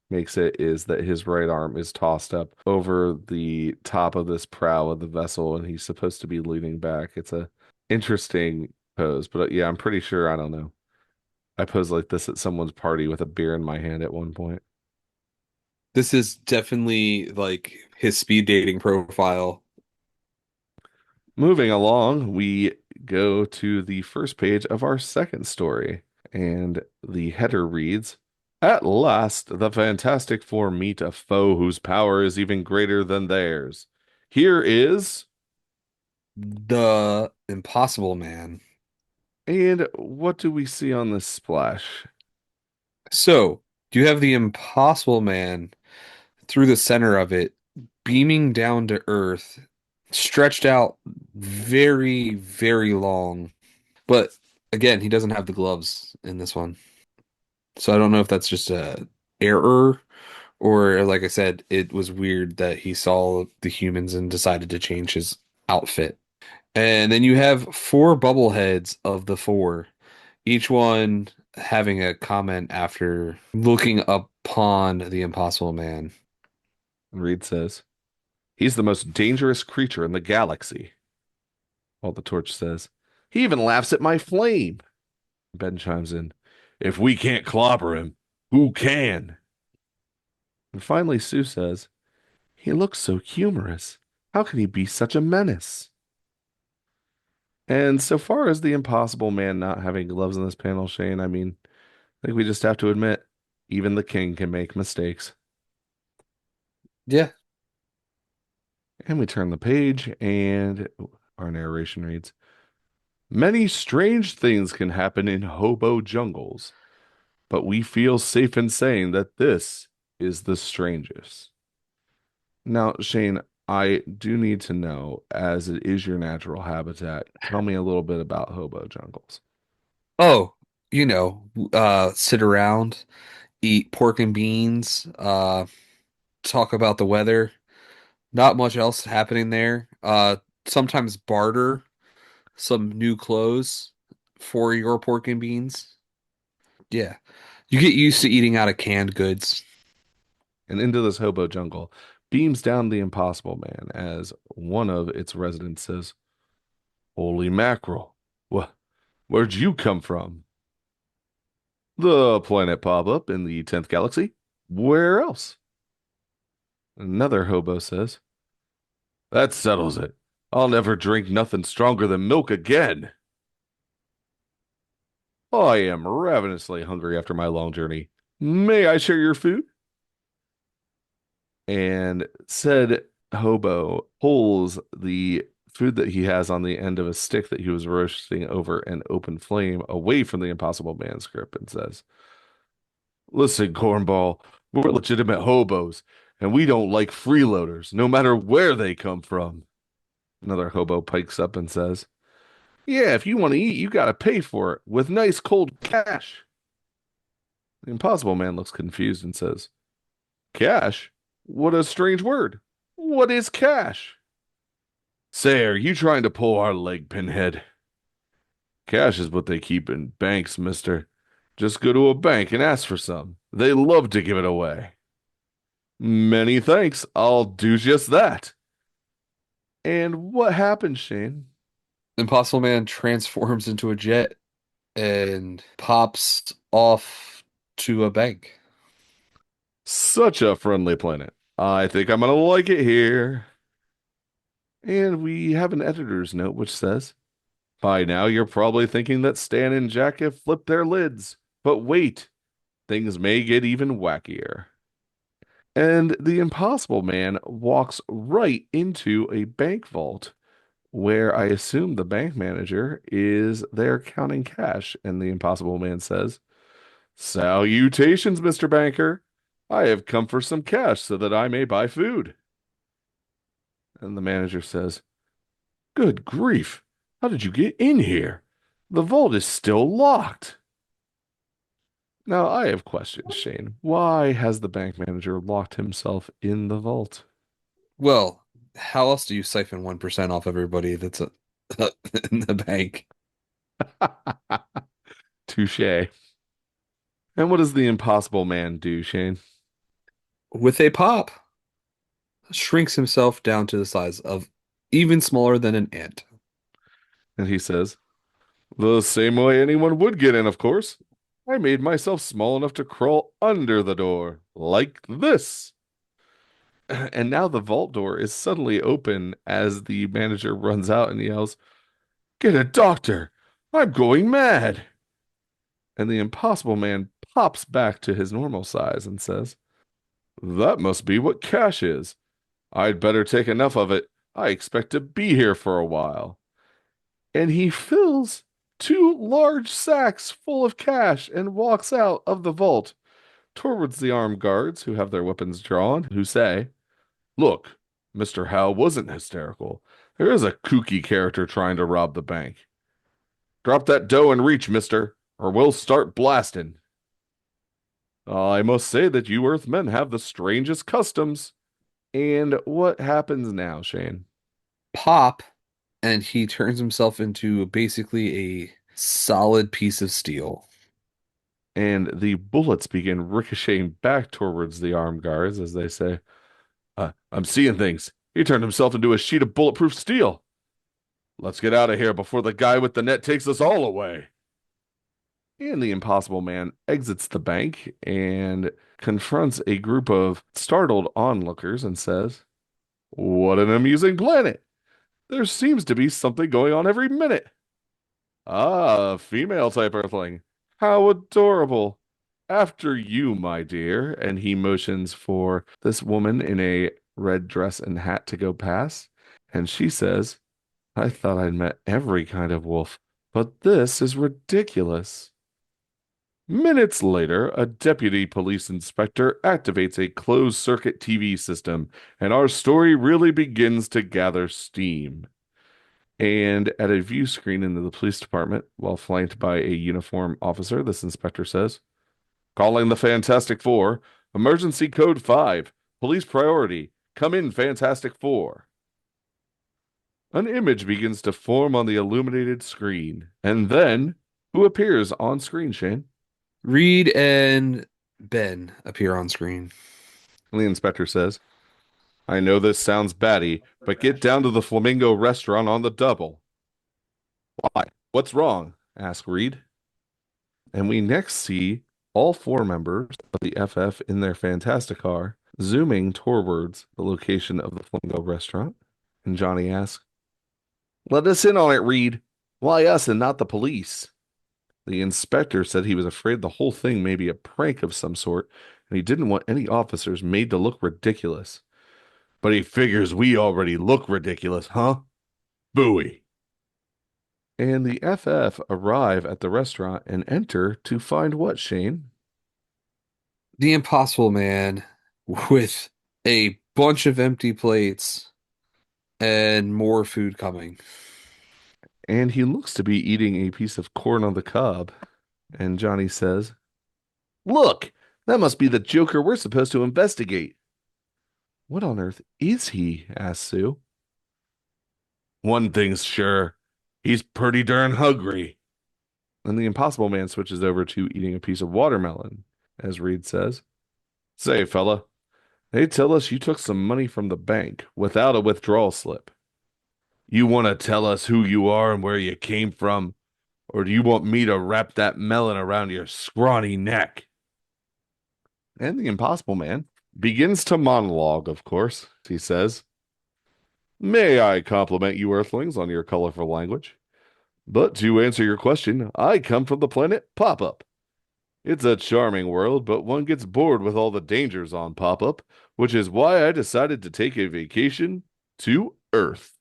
makes it is that his right arm is tossed up over the top of this prow of the vessel, and he's supposed to be leaning back. It's a interesting pose, but yeah, I'm pretty sure, I don't know. I posed like this at someone's party with a beer in my hand at one point. This is definitely like his speed dating profile. Moving along, we go to the first page of our second story, and the header reads, At last, the Fantastic Four meet a foe whose power is even greater than theirs. Here is, The Impossible Man. and what do we see on this splash? So, you have the Impossible Man through the center of it, beaming down to Earth, stretched out very, very long. But again, he doesn't have the gloves in this one. So I don't know if that's just a error or like I said, it was weird that he saw the humans and decided to change his outfit. And then you have four bubble heads of the four, each one having a comment after looking upon the Impossible Man. Reed says, He's the most dangerous creature in the galaxy. While the torch says, He even laughs at my flame. Ben chimes in, If we can't clobber him, who can? And finally, Sue says, He looks so humorous. How can he be such a menace? And so far as the Impossible Man not having gloves in this panel, Shane, I mean, I think we just have to admit, even the king can make mistakes. Yeah. And we turn the page, and our narration reads, Many strange things can happen in hobo jungles, but we feel safe in saying that this is the strangest. Now, Shane, I do need to know, as it is your natural habitat, tell me a little bit about hobo jungles. Oh, sit around, eat pork and beans, talk about the weather. Not much else happening there. Sometimes barter some new clothes for your pork and beans. Yeah. You get used to eating out of canned goods. And into this hobo jungle beams down the Impossible Man as one of its residents says, "Holy mackerel! Where'd you come from?" "The planet Pop-Up in the 10th galaxy. Where else?" Another hobo says, "That settles it. I'll never drink nothing stronger than milk again. I am ravenously hungry after my long journey. May I share your food?" And said hobo pulls the food that he has on the end of a stick that he was roasting over an open flame away from the Impossible Man script and says, "Listen, cornball, we're legitimate hobos, and we don't like freeloaders, no matter where they come from." Another hobo pikes up and says, "Yeah, if you want to eat, you got to pay for it with nice cold cash." The Impossible Man looks confused and says, "Cash? What a strange word. What is cash?" "Say, are you trying to pull our leg, Pinhead?" "Cash is what they keep in banks, mister. Just go to a bank and ask for some. They love to give it away." "Many thanks. I'll do just that." And what happened, Shane? Impossible Man transforms into a jet and pops off to a bank. Such a friendly planet. I think I'm gonna like it here. And we have an editor's note which says, "By now you're probably thinking that Stan and Jack have flipped their lids. But wait, things may get even wackier." And the Impossible Man walks right into a bank vault where I assume the bank manager is there counting cash. And the Impossible Man says, "Salutations, Mr. Banker. I have come for some cash so that I may buy food." And the manager says, "Good grief. How did you get in here? The vault is still locked." Now, I have questions, Shane. Why has the bank manager locked himself in the vault? Well, how else do you siphon 1% off everybody that's in the bank? Touche. And what does the Impossible Man do, Shane? With a pop, shrinks himself down to the size of even smaller than an ant. And he says, "The same way anyone would get in, of course. I made myself small enough to crawl under the door, like this." And now the vault door is suddenly open as the manager runs out and yells, "Get a doctor! I'm going mad!" And the Impossible Man pops back to his normal size and says, "That must be what cash is. I'd better take enough of it. I expect to be here for a while." And he fills two large sacks full of cash and walks out of the vault towards the armed guards who have their weapons drawn, who say, "Look, Mr. Howe wasn't hysterical. There is a kooky character trying to rob the bank. Drop that dough and reach, mister, or we'll start blasting. I must say that you Earthmen have the strangest customs." And what happens now, Shane? Pop, and he turns himself into basically a solid piece of steel. And the bullets begin ricocheting back towards the armed guards as they say, "I'm seeing things. He turned himself into a sheet of bulletproof steel. Let's get out of here before the guy with the net takes us all away." And the Impossible Man exits the bank and confronts a group of startled onlookers and says, "What an amusing planet. There seems to be something going on every minute. Ah, female type Earthling. How adorable. After you, my dear." And he motions for this woman in a red dress and hat to go past. And she says, "I thought I'd met every kind of wolf, but this is ridiculous." Minutes later, a deputy police inspector activates a closed circuit TV system, and our story really begins to gather steam. And at a view screen into the police department, while flanked by a uniformed officer, this inspector says, calling the Fantastic Four, emergency code 5, police priority, come in, Fantastic Four. An image begins to form on the illuminated screen, and then who appears on screen, Shane? Reed and Ben appear on screen. And the inspector says, I know this sounds batty, but get down to the Flamingo restaurant on the double. Why? What's wrong? Asked Reed. And we next see all four members of the FF in their fantastic car zooming towards the location of the Flamingo restaurant. And Johnny asks, let us in on it, Reed. Why us and not the police? The inspector said he was afraid the whole thing may be a prank of some sort, and he didn't want any officers made to look ridiculous. But he figures we already look ridiculous, huh? Booey. And the FF arrive at the restaurant and enter to find what, Shane? The Impossible Man with a bunch of empty plates and more food coming. And he looks to be eating a piece of corn on the cob. And Johnny says, look, that must be the Joker we're supposed to investigate. What on earth is he? Asked Sue. One thing's sure, he's pretty darn hungry. And the Impossible Man switches over to eating a piece of watermelon, as Reed says. Say, fella, they tell us you took some money from the bank without a withdrawal slip. You want to tell us who you are and where you came from, or do you want me to wrap that melon around your scrawny neck? And the Impossible Man begins to monologue, of course, he says. May I compliment you Earthlings on your colorful language? But to answer your question, I come from the planet Pop-Up. It's a charming world, but one gets bored with all the dangers on Pop-Up, which is why I decided to take a vacation to Earth.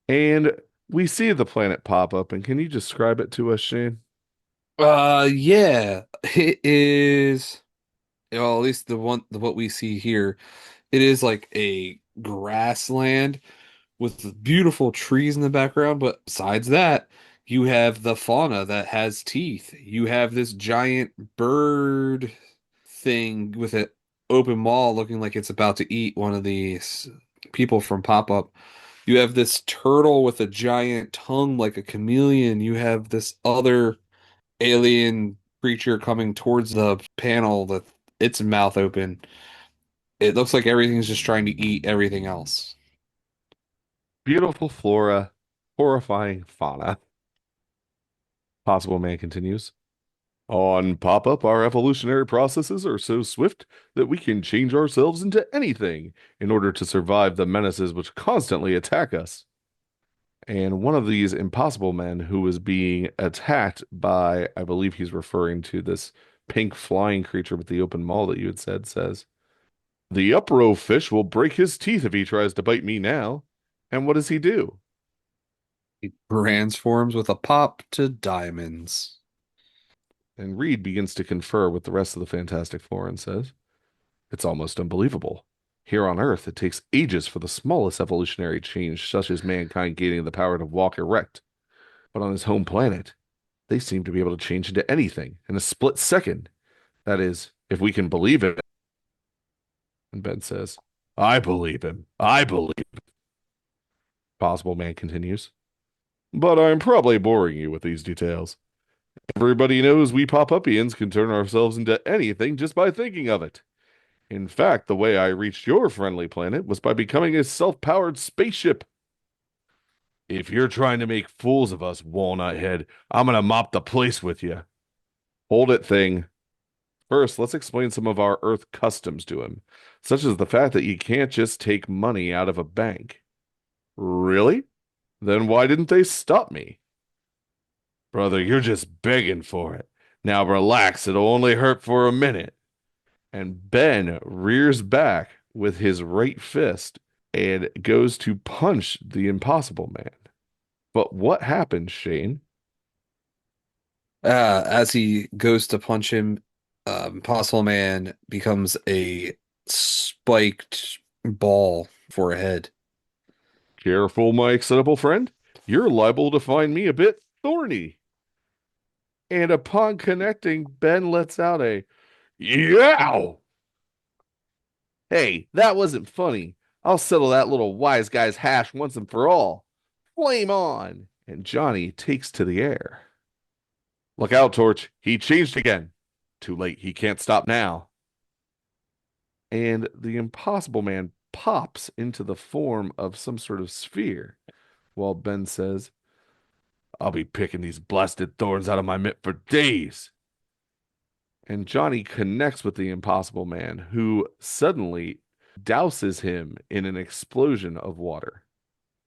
And we see the planet pop up, and can you describe it to us, Shane? Yeah, it is. Well, at least what we see here, it is like a grassland with beautiful trees in the background. But besides that, you have the fauna that has teeth. You have this giant bird thing with an open maw looking like it's about to eat one of these people from Pop-Up. You have this turtle with a giant tongue like a chameleon. You have this other alien creature coming towards the panel with its mouth open. It looks like everything's just trying to eat everything else. Beautiful flora, horrifying fauna. Possible Man continues. On pop up, our evolutionary processes are so swift that we can change ourselves into anything in order to survive the menaces which constantly attack us. And one of these impossible men who is being attacked by, I believe he's referring to this pink flying creature with the open maw that you had said, says, the uprow fish will break his teeth if he tries to bite me now. And what does he do? It transforms with a pop to diamonds. And Reed begins to confer with the rest of the Fantastic Four and says, it's almost unbelievable. Here on Earth, it takes ages for the smallest evolutionary change, such as mankind gaining the power to walk erect. But on his home planet, they seem to be able to change into anything in a split second. That is, if we can believe it. And Ben says, I believe him. I believe. Possible Man continues. But I'm probably boring you with these details. Everybody knows we pop-upians can turn ourselves into anything just by thinking of it. In fact, the way I reached your friendly planet was by becoming a self-powered spaceship. If you're trying to make fools of us, Walnut Head, I'm gonna mop the place with you. Hold it, thing. First, let's explain some of our Earth customs to him, such as the fact that you can't just take money out of a bank. Really? Then why didn't they stop me? Brother, you're just begging for it. Now relax, it'll only hurt for a minute. And Ben rears back with his right fist and goes to punch the Impossible Man. But what happens, Shane? As he goes to punch him, Impossible Man becomes a spiked ball for a head. Careful, my excitable friend. You're liable to find me a bit thorny. And upon connecting, Ben lets out a yow. Hey, that wasn't funny. I'll settle that little wise guy's hash once and for all. Flame on! And Johnny takes to the air. Look out, Torch. He changed again. Too late. He can't stop now. And the Impossible Man pops into the form of some sort of sphere, while Ben says, I'll be picking these blasted thorns out of my mitt for days. And Johnny connects with the Impossible Man, who suddenly douses him in an explosion of water.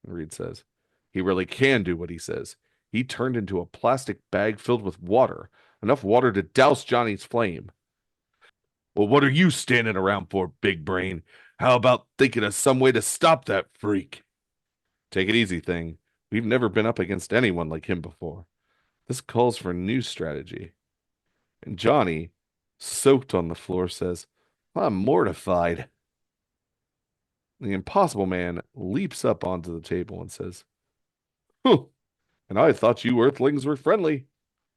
Reed says, he really can do what he says. He turned into a plastic bag filled with water, enough water to douse Johnny's flame. Well, what are you standing around for, big brain? How about thinking of some way to stop that freak? Take it easy, thing. We've never been up against anyone like him before. This calls for new strategy. And Johnny, soaked on the floor, says, I'm mortified. The Impossible Man leaps up onto the table and says, Huh, and I thought you Earthlings were friendly.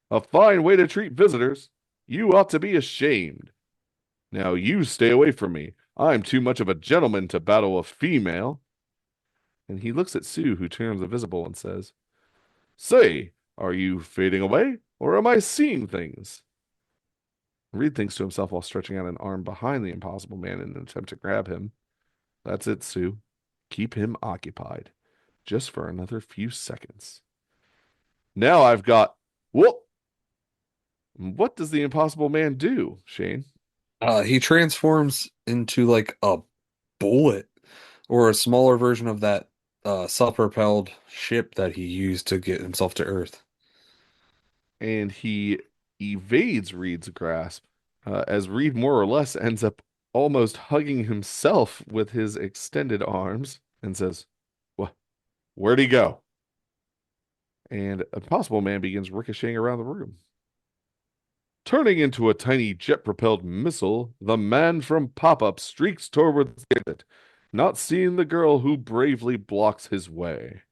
A fine way to treat visitors. You ought to be ashamed. Now you stay away from me. I'm too much of a gentleman to battle a female. And he looks at Sue, who turns invisible, and says, Say, are you fading away, or am I seeing things? Reed thinks to himself while stretching out an arm behind the Impossible Man in an attempt to grab him. That's it, Sue. Keep him occupied. Just for another few seconds. Now I've got. Whoop! What does the Impossible Man do, Shane? He transforms into like a bullet or a smaller version of that self-propelled ship that he used to get himself to Earth. And he evades Reed's grasp as Reed more or less ends up almost hugging himself with his extended arms and says, What? Where'd he go? And Impossible Man begins ricocheting around the room. Turning into a tiny jet-propelled missile, the man from Pop-Up streaks towards the exit, not seeing the girl who bravely blocks his way.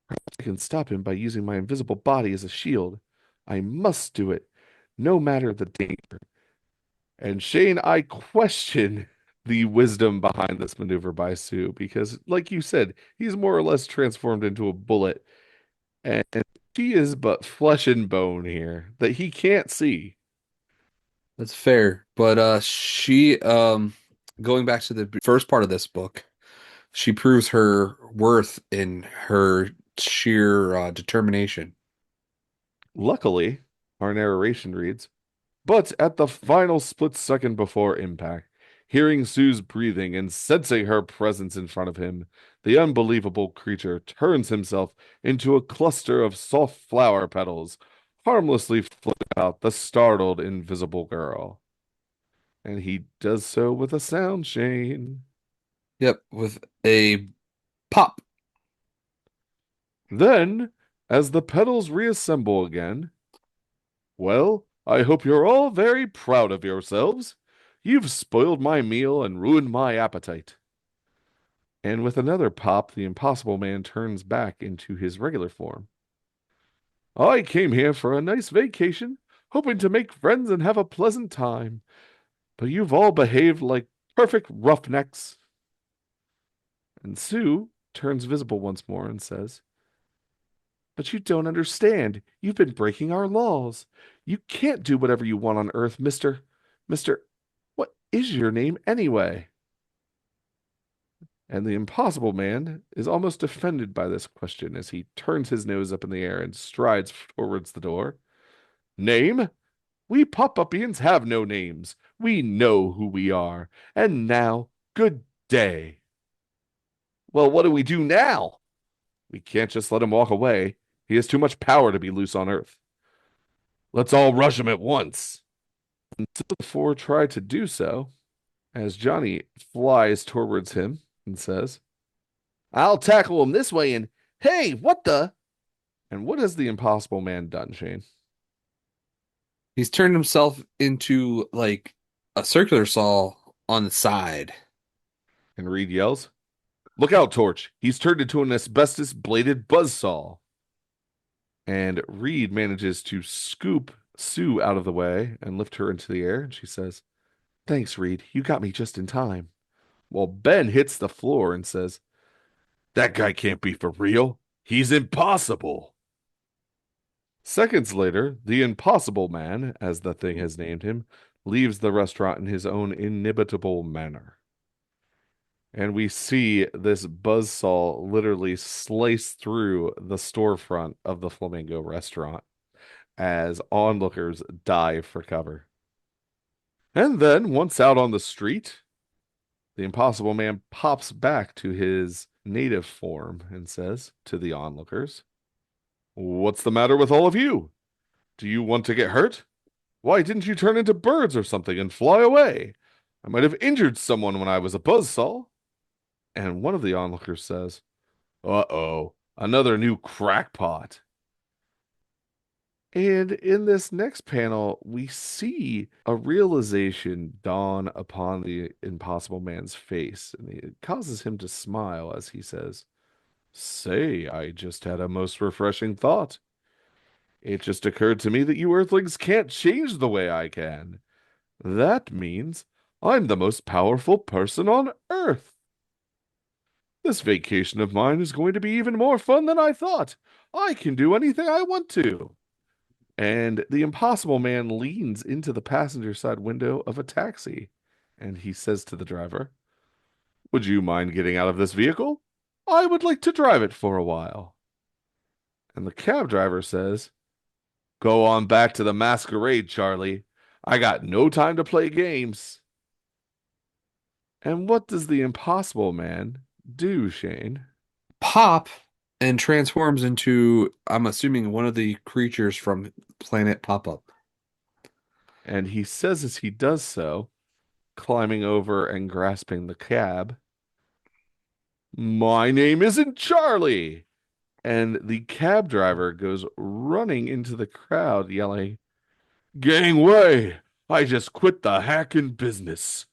I can stop him by using my invisible body as a shield. I must do it, no matter the danger. And Shane, I question the wisdom behind this maneuver by Sue because, like you said, he's more or less transformed into a bullet, and she is but flesh and bone here that he can't see. That's fair, but she going back to the first part of this book, she proves her worth in her sheer determination. Luckily, our narration reads, but at the final split second before impact, hearing Sue's breathing and sensing her presence in front of him, the unbelievable creature turns himself into a cluster of soft flower petals, harmlessly flicking out the startled invisible girl. And he does so with a sound, Shane. Yep, with a pop. Then, as the petals reassemble again, well, I hope you're all very proud of yourselves. You've spoiled my meal and ruined my appetite. And with another pop, the Impossible Man turns back into his regular form. I came here for a nice vacation, hoping to make friends and have a pleasant time, but you've all behaved like perfect roughnecks. And Sue turns visible once more and says, But you don't understand. You've been breaking our laws. You can't do whatever you want on Earth, Mister. What is your name anyway? And the Impossible Man is almost offended by this question as he turns his nose up in the air and strides towards the door. Name? We pop-upians have no names. We know who we are. And now, good day. Well, what do we do now? We can't just let him walk away. He has too much power to be loose on Earth. Let's all rush him at once. Until the four try to do so, as Johnny flies towards him and says, I'll tackle him this way and hey, what the? And what has the Impossible Man done, Shane? He's turned himself into like a circular saw on the side. And Reed yells, "Look out, Torch! He's turned into an asbestos bladed buzzsaw." And Reed manages to scoop Sue out of the way and lift her into the air. And she says, "Thanks, Reed. You got me just in time." Well, Ben hits the floor and says, "That guy can't be for real. He's impossible." Seconds later, the Impossible Man, as the thing has named him, leaves the restaurant in his own inimitable manner. And we see this buzzsaw literally slice through the storefront of the Flamingo restaurant as onlookers dive for cover. And then, once out on the street, the Impossible Man pops back to his native form and says to the onlookers, "What's the matter with all of you? Do you want to get hurt? Why didn't you turn into birds or something and fly away? I might have injured someone when I was a buzzsaw." And one of the onlookers says, "Uh-oh, another new crackpot." And in this next panel, we see a realization dawn upon the Impossible Man's face, and it causes him to smile as he says, "Say, I just had a most refreshing thought. It just occurred to me that you Earthlings can't change the way I can. That means I'm the most powerful person on Earth. This vacation of mine is going to be even more fun than I thought. I can do anything I want to." And the Impossible Man leans into the passenger side window of a taxi and he says to the driver, "Would you mind getting out of this vehicle? I would like to drive it for a while." And the cab driver says, "Go on back to the masquerade, Charlie. I got no time to play games." And what does the Impossible Man do, Shane? Pop and transforms into, I'm assuming, one of the creatures from Planet Pop-Up. And he says as he does so, climbing over and grasping the cab, "My name isn't Charlie." And the cab driver goes running into the crowd, yelling, "Gangway! I just quit the hacking business."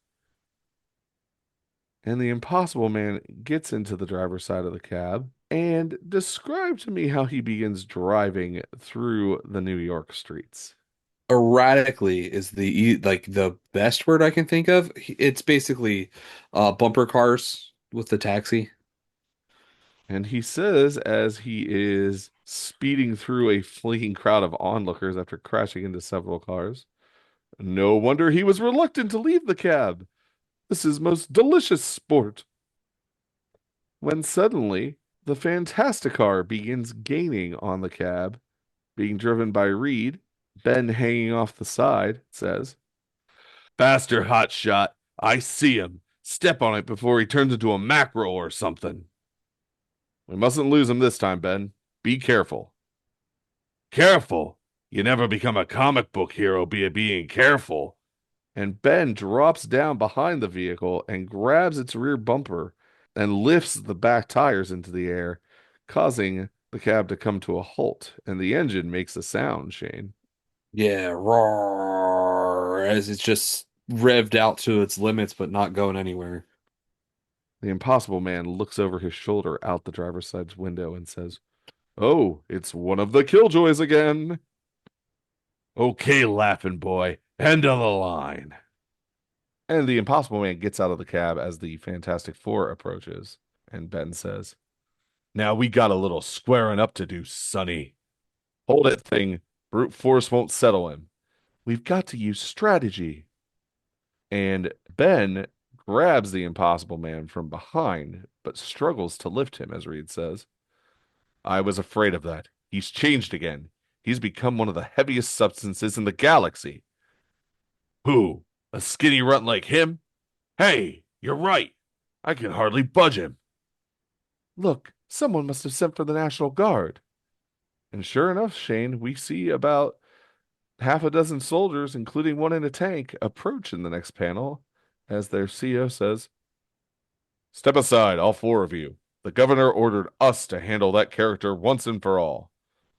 And the Impossible Man gets into the driver's side of the cab and describe to me how he begins driving through the New York streets. Erratically is like the best word I can think of. It's basically bumper cars with the taxi. And he says, as he is speeding through a fleeing crowd of onlookers after crashing into several cars, "No wonder he was reluctant to leave the cab. This is most delicious sport." When suddenly the Fantasticar begins gaining on the cab, being driven by Reed. Ben, hanging off the side, says, "Faster, hotshot. I see him. Step on it before he turns into a mackerel or something." "We mustn't lose him this time, Ben. Be careful." "Careful? You never become a comic book hero by being careful." And Ben drops down behind the vehicle and grabs its rear bumper and lifts the back tires into the air, causing the cab to come to a halt. And the engine makes a sound, Shane. Yeah, roar, as it's just revved out to its limits, but not going anywhere. The Impossible Man looks over his shoulder out the driver's side window and says, "Oh, it's one of the Killjoys again." "Okay, laughing boy, end of the line." And the Impossible Man gets out of the cab as the Fantastic Four approaches. And Ben says, "Now we got a little squaring up to do, Sonny. Hold it, thing. Brute force won't settle him. We've got to use strategy." And Ben grabs the Impossible Man from behind, but struggles to lift him, as Reed says. "I was afraid of that. He's changed again. He's become one of the heaviest substances in the galaxy." "Who? A skinny runt like him? Hey, you're right. I can hardly budge him." "Look, someone must have sent for the National Guard." And sure enough, Shane, we see about half a dozen soldiers, including one in a tank, approach in the next panel as their CO says, "Step aside, all four of you. The governor ordered us to handle that character once and for all."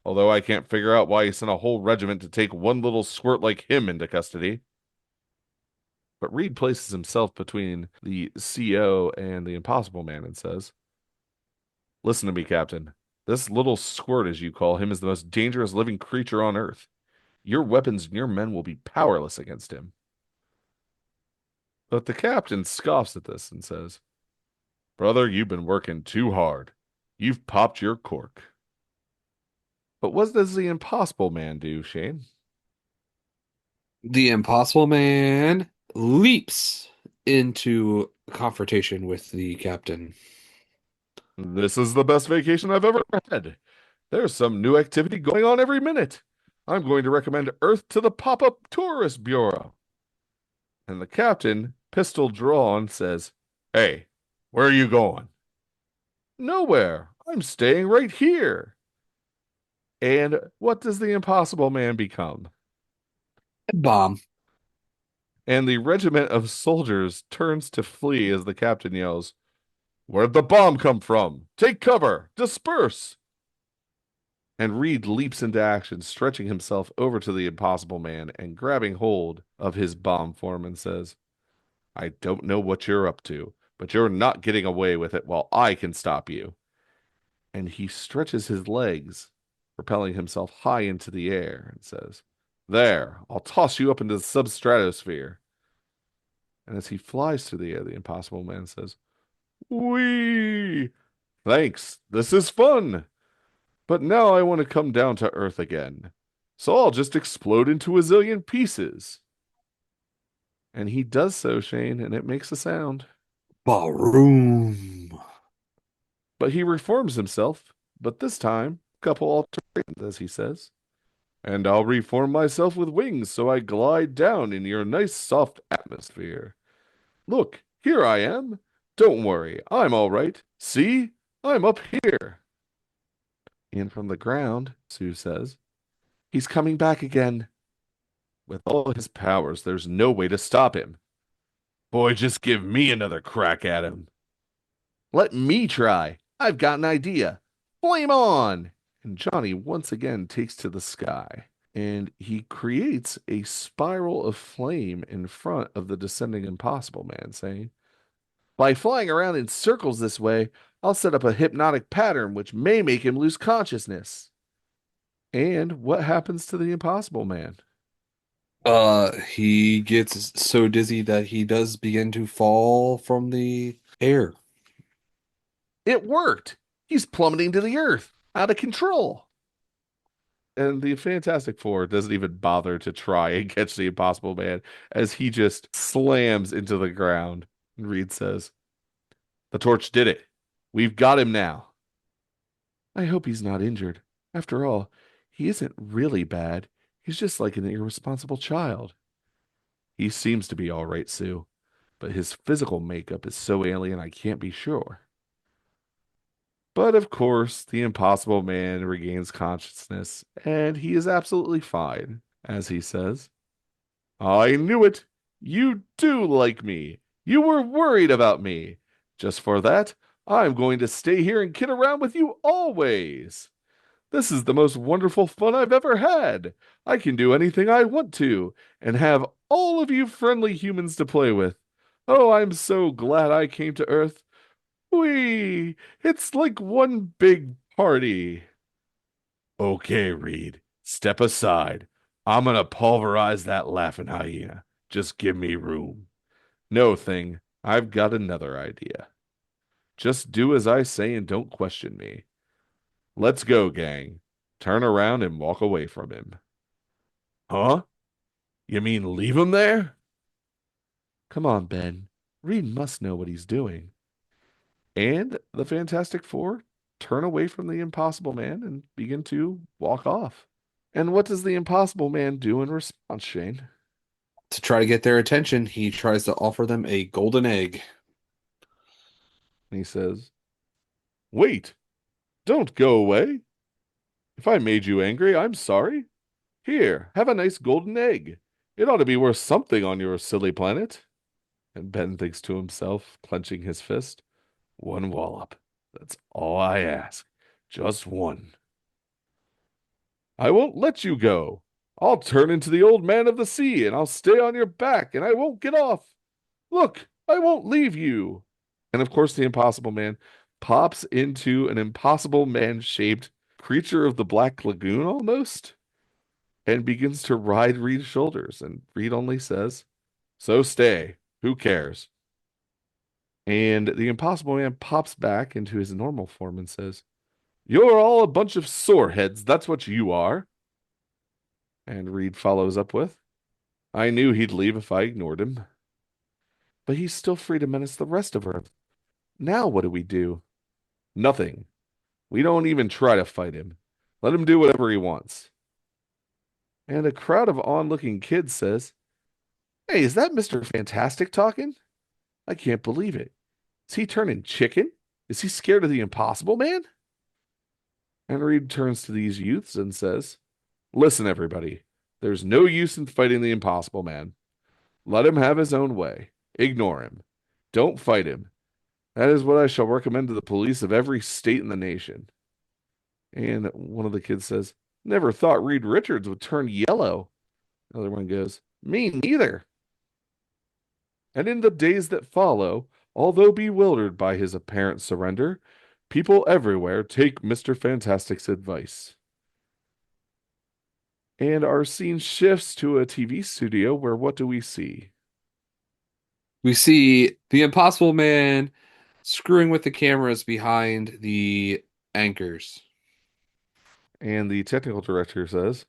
Although I can't figure out why he sent a whole regiment to take one little squirt like him into custody. But Reed places himself between the CO and the Impossible Man and says, "Listen to me, Captain. This little squirt, as you call him, is the most dangerous living creature on Earth. Your weapons and your men will be powerless against him." But the captain scoffs at this and says, "Brother, you've been working too hard. You've popped your cork." But what does the Impossible Man do, Shane? The Impossible Man leaps into confrontation with the captain. "This is the best vacation I've ever had. There's some new activity going on every minute. I'm going to recommend Earth to the Pop-Up Tourist Bureau." And the captain, pistol drawn, says, "Hey, where are you going?" "Nowhere. I'm staying right here." And what does the Impossible Man become? Bomb. And the regiment of soldiers turns to flee as the captain yells, "Where'd the bomb come from? Take cover! Disperse!" And Reed leaps into action, stretching himself over to the Impossible Man and grabbing hold of his bomb form and says, "I don't know what you're up to, but you're not getting away with it while I can stop you." And he stretches his legs, propelling himself high into the air, and says, "There, I'll toss you up into the substratosphere." And as he flies through the air, the Impossible Man says, "Whee! Thanks, this is fun. But now I want to come down to Earth again. So I'll just explode into a zillion pieces." And he does so, Shane, and it makes a sound. Ballroom. But he reforms himself, but this time, couple alterations, as he says. "And I'll reform myself with wings so I glide down in your nice soft atmosphere. Look, here I am. Don't worry, I'm all right. See? I'm up here." And from the ground, Sue says, "He's coming back again. With all his powers, there's no way to stop him. Boy, just give me another crack at him." "Let me try. I've got an idea. Flame on!" And Johnny once again takes to the sky, and he creates a spiral of flame in front of the descending Impossible Man, saying, "By flying around in circles this way, I'll set up a hypnotic pattern which may make him lose consciousness." And what happens to the Impossible Man? He gets so dizzy that he does begin to fall from the air. It worked. He's plummeting to the earth, out of control. And the Fantastic Four doesn't even bother to try and catch the Impossible Man as he just slams into the ground. And Reed says, "The torch did it. We've got him now." "I hope he's not injured. After all, he isn't really bad. He's just like an irresponsible child." "He seems to be all right, Sue, but his physical makeup is so alien I can't be sure." But of course, the Impossible Man regains consciousness, and he is absolutely fine, as he says, "I knew it. You do like me. You were worried about me. Just for that, I'm going to stay here and kid around with you always. This is the most wonderful fun I've ever had. I can do anything I want to, and have all of you friendly humans to play with. Oh, I'm so glad I came to Earth. Whee! It's like one big party." "Okay, Reed, step aside. I'm gonna pulverize that laughing hyena. Just give me room." "No, Thing, I've got another idea. Just do as I say and don't question me. Let's go, gang." Turn around and walk away from him. "Huh? You mean leave him there?" "Come on, Ben. Reed must know what he's doing." And the Fantastic Four turn away from the Impossible Man and begin to walk off. And what does the Impossible Man do in response, Shane? To try to get their attention, he tries to offer them a golden egg. And he says, "Wait, don't go away. If I made you angry, I'm sorry. Here, have a nice golden egg. It ought to be worth something on your silly planet." And Ben thinks to himself, clenching his fist, "One wallop. That's all I ask. Just one." I won't let you go. I'll turn into the old man of the sea and I'll stay on your back and I won't get off. Look, I won't leave you. And of course, the Impossible Man pops into an Impossible Man shaped creature of the Black Lagoon almost and begins to ride Reed's shoulders. And Reed only says, "So stay. Who cares?" And the Impossible Man pops back into his normal form and says, "You're all a bunch of soreheads. That's what you are." And Reed follows up with, "I knew he'd leave if I ignored him. But he's still free to menace the rest of Earth. Now what do we do?" "Nothing. We don't even try to fight him. Let him do whatever he wants." And a crowd of onlooking kids says, "Hey, is that Mr. Fantastic talking? I can't believe it. Is he turning chicken? Is he scared of the Impossible Man?" And Reed turns to these youths and says, "Listen, everybody. There's no use in fighting the Impossible Man. Let him have his own way. Ignore him. Don't fight him. That is what I shall recommend to the police of every state in the nation." And one of the kids says, "Never thought Reed Richards would turn yellow." Another one goes, "Me neither." And in the days that follow, although bewildered by his apparent surrender, people everywhere take Mr. Fantastic's advice. And our scene shifts to a TV studio where what do we see? We see the Impossible Man screwing with the cameras behind the anchors. And the technical director says,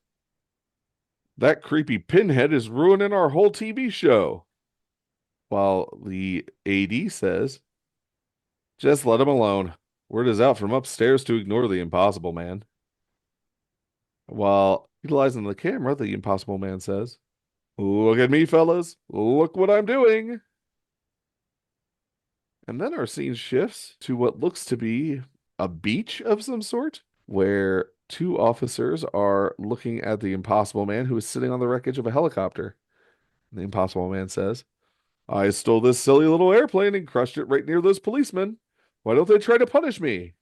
"That creepy pinhead is ruining our whole TV show." While the AD says, "Just let him alone. Word is out from upstairs to ignore the Impossible Man." While utilizing the camera, the Impossible Man says, "Look at me, fellas. Look what I'm doing." And then our scene shifts to what looks to be a beach of some sort, where two officers are looking at the Impossible Man who is sitting on the wreckage of a helicopter. And the Impossible Man says, "I stole this silly little airplane and crushed it right near those policemen. Why don't they try to punish me?"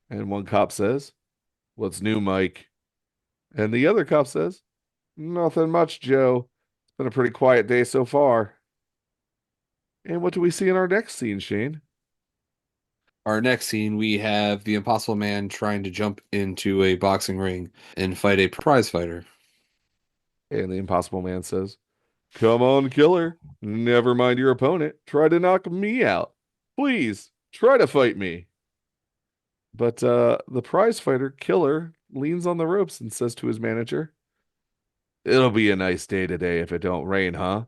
And one cop says, "What's new, Mike?" And the other cop says, "Nothing much, Joe. It's been a pretty quiet day so far." And what do we see in our next scene, Shane? Our next scene, we have the Impossible Man trying to jump into a boxing ring and fight a prize fighter. And the Impossible Man says, "Come on, killer. Never mind your opponent. Try to knock me out. Please, try to fight me." But the prize fighter, Killer, leans on the ropes and says to his manager, "It'll be a nice day today if it don't rain, huh?"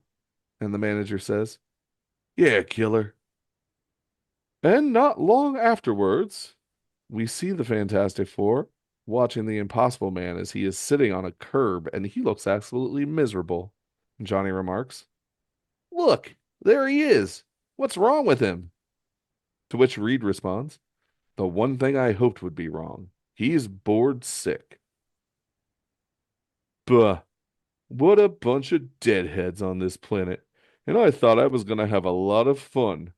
And the manager says, "Yeah, Killer." And not long afterwards, we see the Fantastic Four watching the Impossible Man as he is sitting on a curb and he looks absolutely miserable. Johnny remarks, "Look, there he is. What's wrong with him?" To which Reed responds, "The one thing I hoped would be wrong. He's bored sick." Buh, what a bunch of deadheads on this planet. And I thought I was going to have a lot of fun.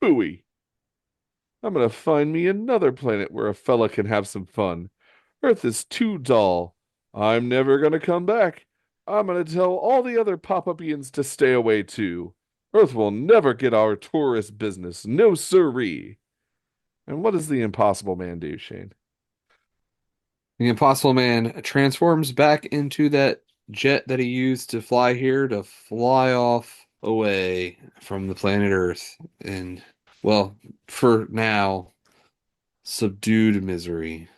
Phooey. I'm going to find me another planet where a fella can have some fun. Earth is too dull. I'm never going to come back. I'm going to tell all the other pop-upians to stay away too. Earth will never get our tourist business. No siree. And what does the Impossible Man do, Shane? The Impossible Man transforms back into that jet that he used to fly here to fly off away from the planet Earth in, well, for now, subdued misery.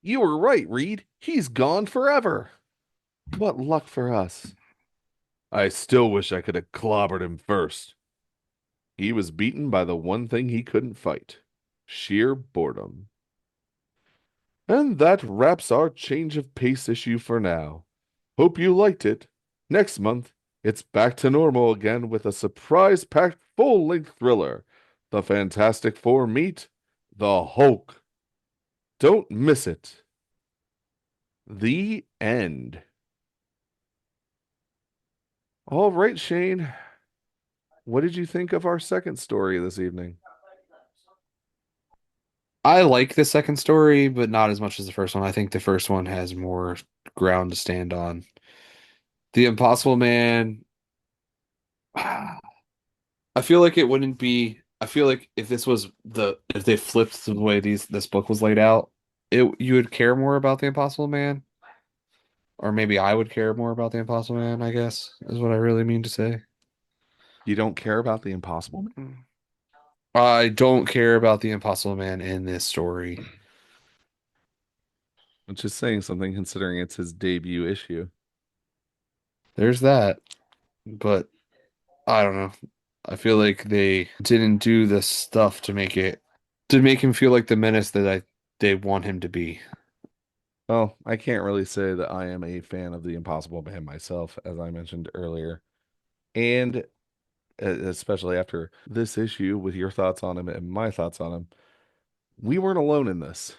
You were right, Reed. He's gone forever. What luck for us. I still wish I could have clobbered him first. He was beaten by the one thing he couldn't fight, sheer boredom. And that wraps our change of pace issue for now. Hope you liked it. Next month, it's back to normal again with a surprise packed full length thriller. The Fantastic Four meet the Hulk. Don't miss it. The end. All right, Shane. What did you think of our second story this evening? I like the second story, but not as much as the first one. I think the first one has more ground to stand on. The Impossible Man, I feel like it wouldn't be. I feel like if this was if they flipped the way this book was laid out, it you would care more about the Impossible Man, or maybe I would care more about the Impossible Man, I guess, is what I really mean to say. You don't care about the Impossible Man? I don't care about the Impossible Man in this story. Which is saying something considering it's his debut issue. There's that, but I don't know. I feel like they didn't do the stuff to make him feel like the menace that they want him to be. Well, I can't really say that I am a fan of the Impossible Man myself, as I mentioned earlier. And especially after this issue with your thoughts on him and my thoughts on him, we weren't alone in this.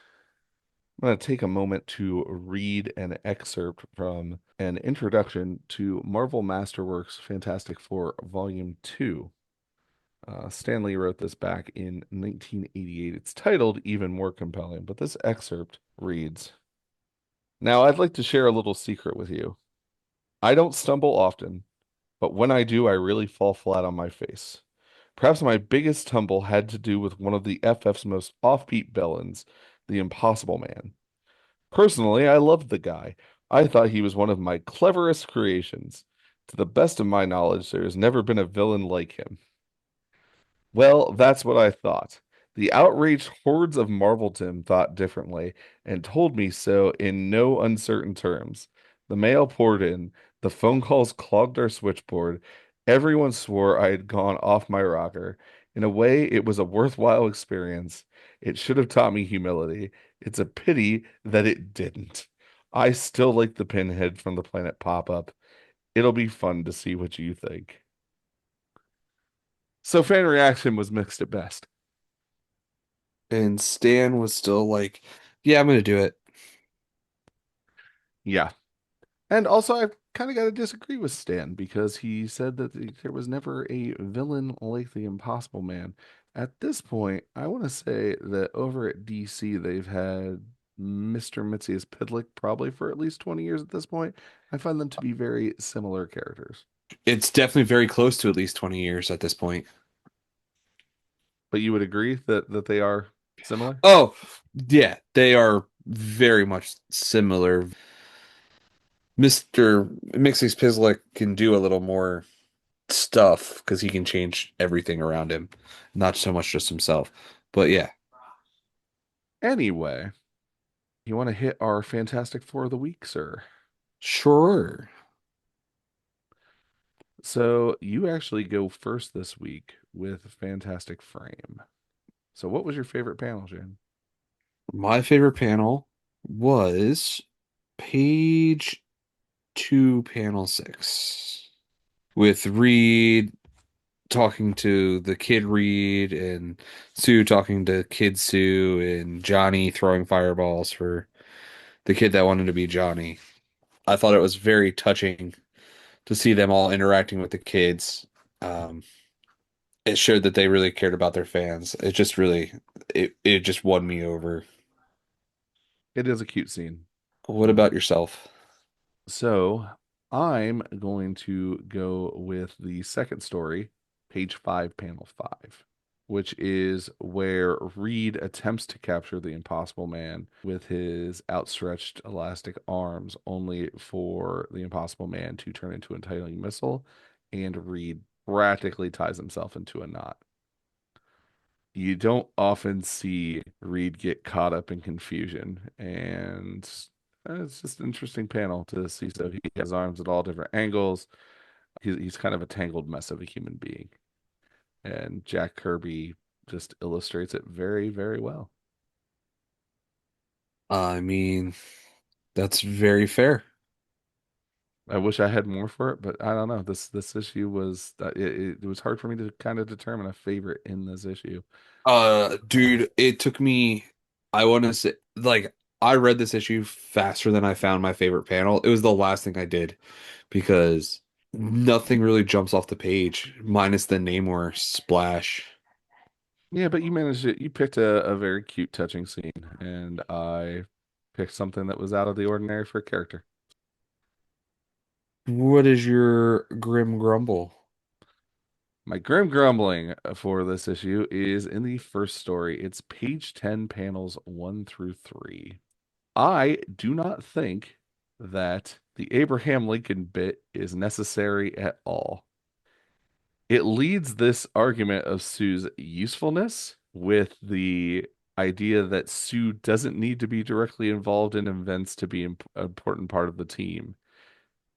I'm going to take a moment to read an excerpt from an introduction to Marvel Masterworks Fantastic Four Volume 2. Stan Lee wrote this back in 1988. It's titled Even More Compelling, but this excerpt reads, Now I'd like to share a little secret with you. I don't stumble often, but when I do, I really fall flat on my face. Perhaps my biggest tumble had to do with one of the FF's most offbeat villains, the Impossible Man. Personally, I loved the guy. I thought he was one of my cleverest creations. To the best of my knowledge, there has never been a villain like him. Well, that's what I thought. The outraged hordes of Marvelton thought differently and told me so in no uncertain terms. The mail poured in, the phone calls clogged our switchboard. Everyone swore I had gone off my rocker. In a way, it was a worthwhile experience. It should have taught me humility. It's a pity that it didn't. I still like the pinhead from the planet Pop-Up. It'll be fun to see what you think. So fan reaction was mixed at best. And Stan was still like, "Yeah, I'm gonna do it." Yeah. And also, I've kind of got to disagree with Stan because he said that there was never a villain like the Impossible Man. At this point, I want to say that over at DC, they've had Mr. Mitzias Pidlick probably for at least 20 years at this point. I find them to be very similar characters. It's definitely very close to at least 20 years at this point. But you would agree that they are similar? Oh, yeah, they are very much similar. Mr. Mixie's Pizlick can do a little more stuff because he can change everything around him, not so much just himself. But yeah, Anyway, you want to hit our Fantastic Four of the week, sir? sure. So you actually go first this week with Fantastic Frame. So what was your favorite panel, Jen? My favorite panel was page two, panel six, with Reed talking to the kid Reed and Sue talking to kid Sue and Johnny throwing fireballs for the kid that wanted to be Johnny. I thought it was very touching to see them all interacting with the kids. Um, it showed that they really cared about their fans. It just won me over. It is a cute scene. What about Um, yourself? so I'm going to go with the second story, page five, panel five, which is where Reed attempts to capture the Impossible Man with his outstretched elastic arms, only for the Impossible Man to turn into a tiny missile, and Reed practically ties himself into a knot. You don't often see Reed get caught up in confusion, and it's just an interesting panel to see. So he has arms at all different angles. He's kind of a tangled mess of a human being, and Jack Kirby just illustrates it very, very well. I mean, that's very fair. I wish I had more for it, but I don't know. This issue was it was hard for me to kind of determine a favorite in this issue. Dude, it took me, I want to say, like, I read this issue faster than I found my favorite panel. It was the last thing I did because nothing really jumps off the page, minus the Namor splash. Yeah, but you managed it. You picked a very cute, touching scene, and I picked something that was out of the ordinary for a character. What is your grim grumble? My grim grumbling for this issue is in the first story. It's page 10, panels 1 through 3. I do not think that the Abraham Lincoln bit is necessary at all. It leads this argument of Sue's usefulness with the idea that Sue doesn't need to be directly involved in events to be an important part of the team.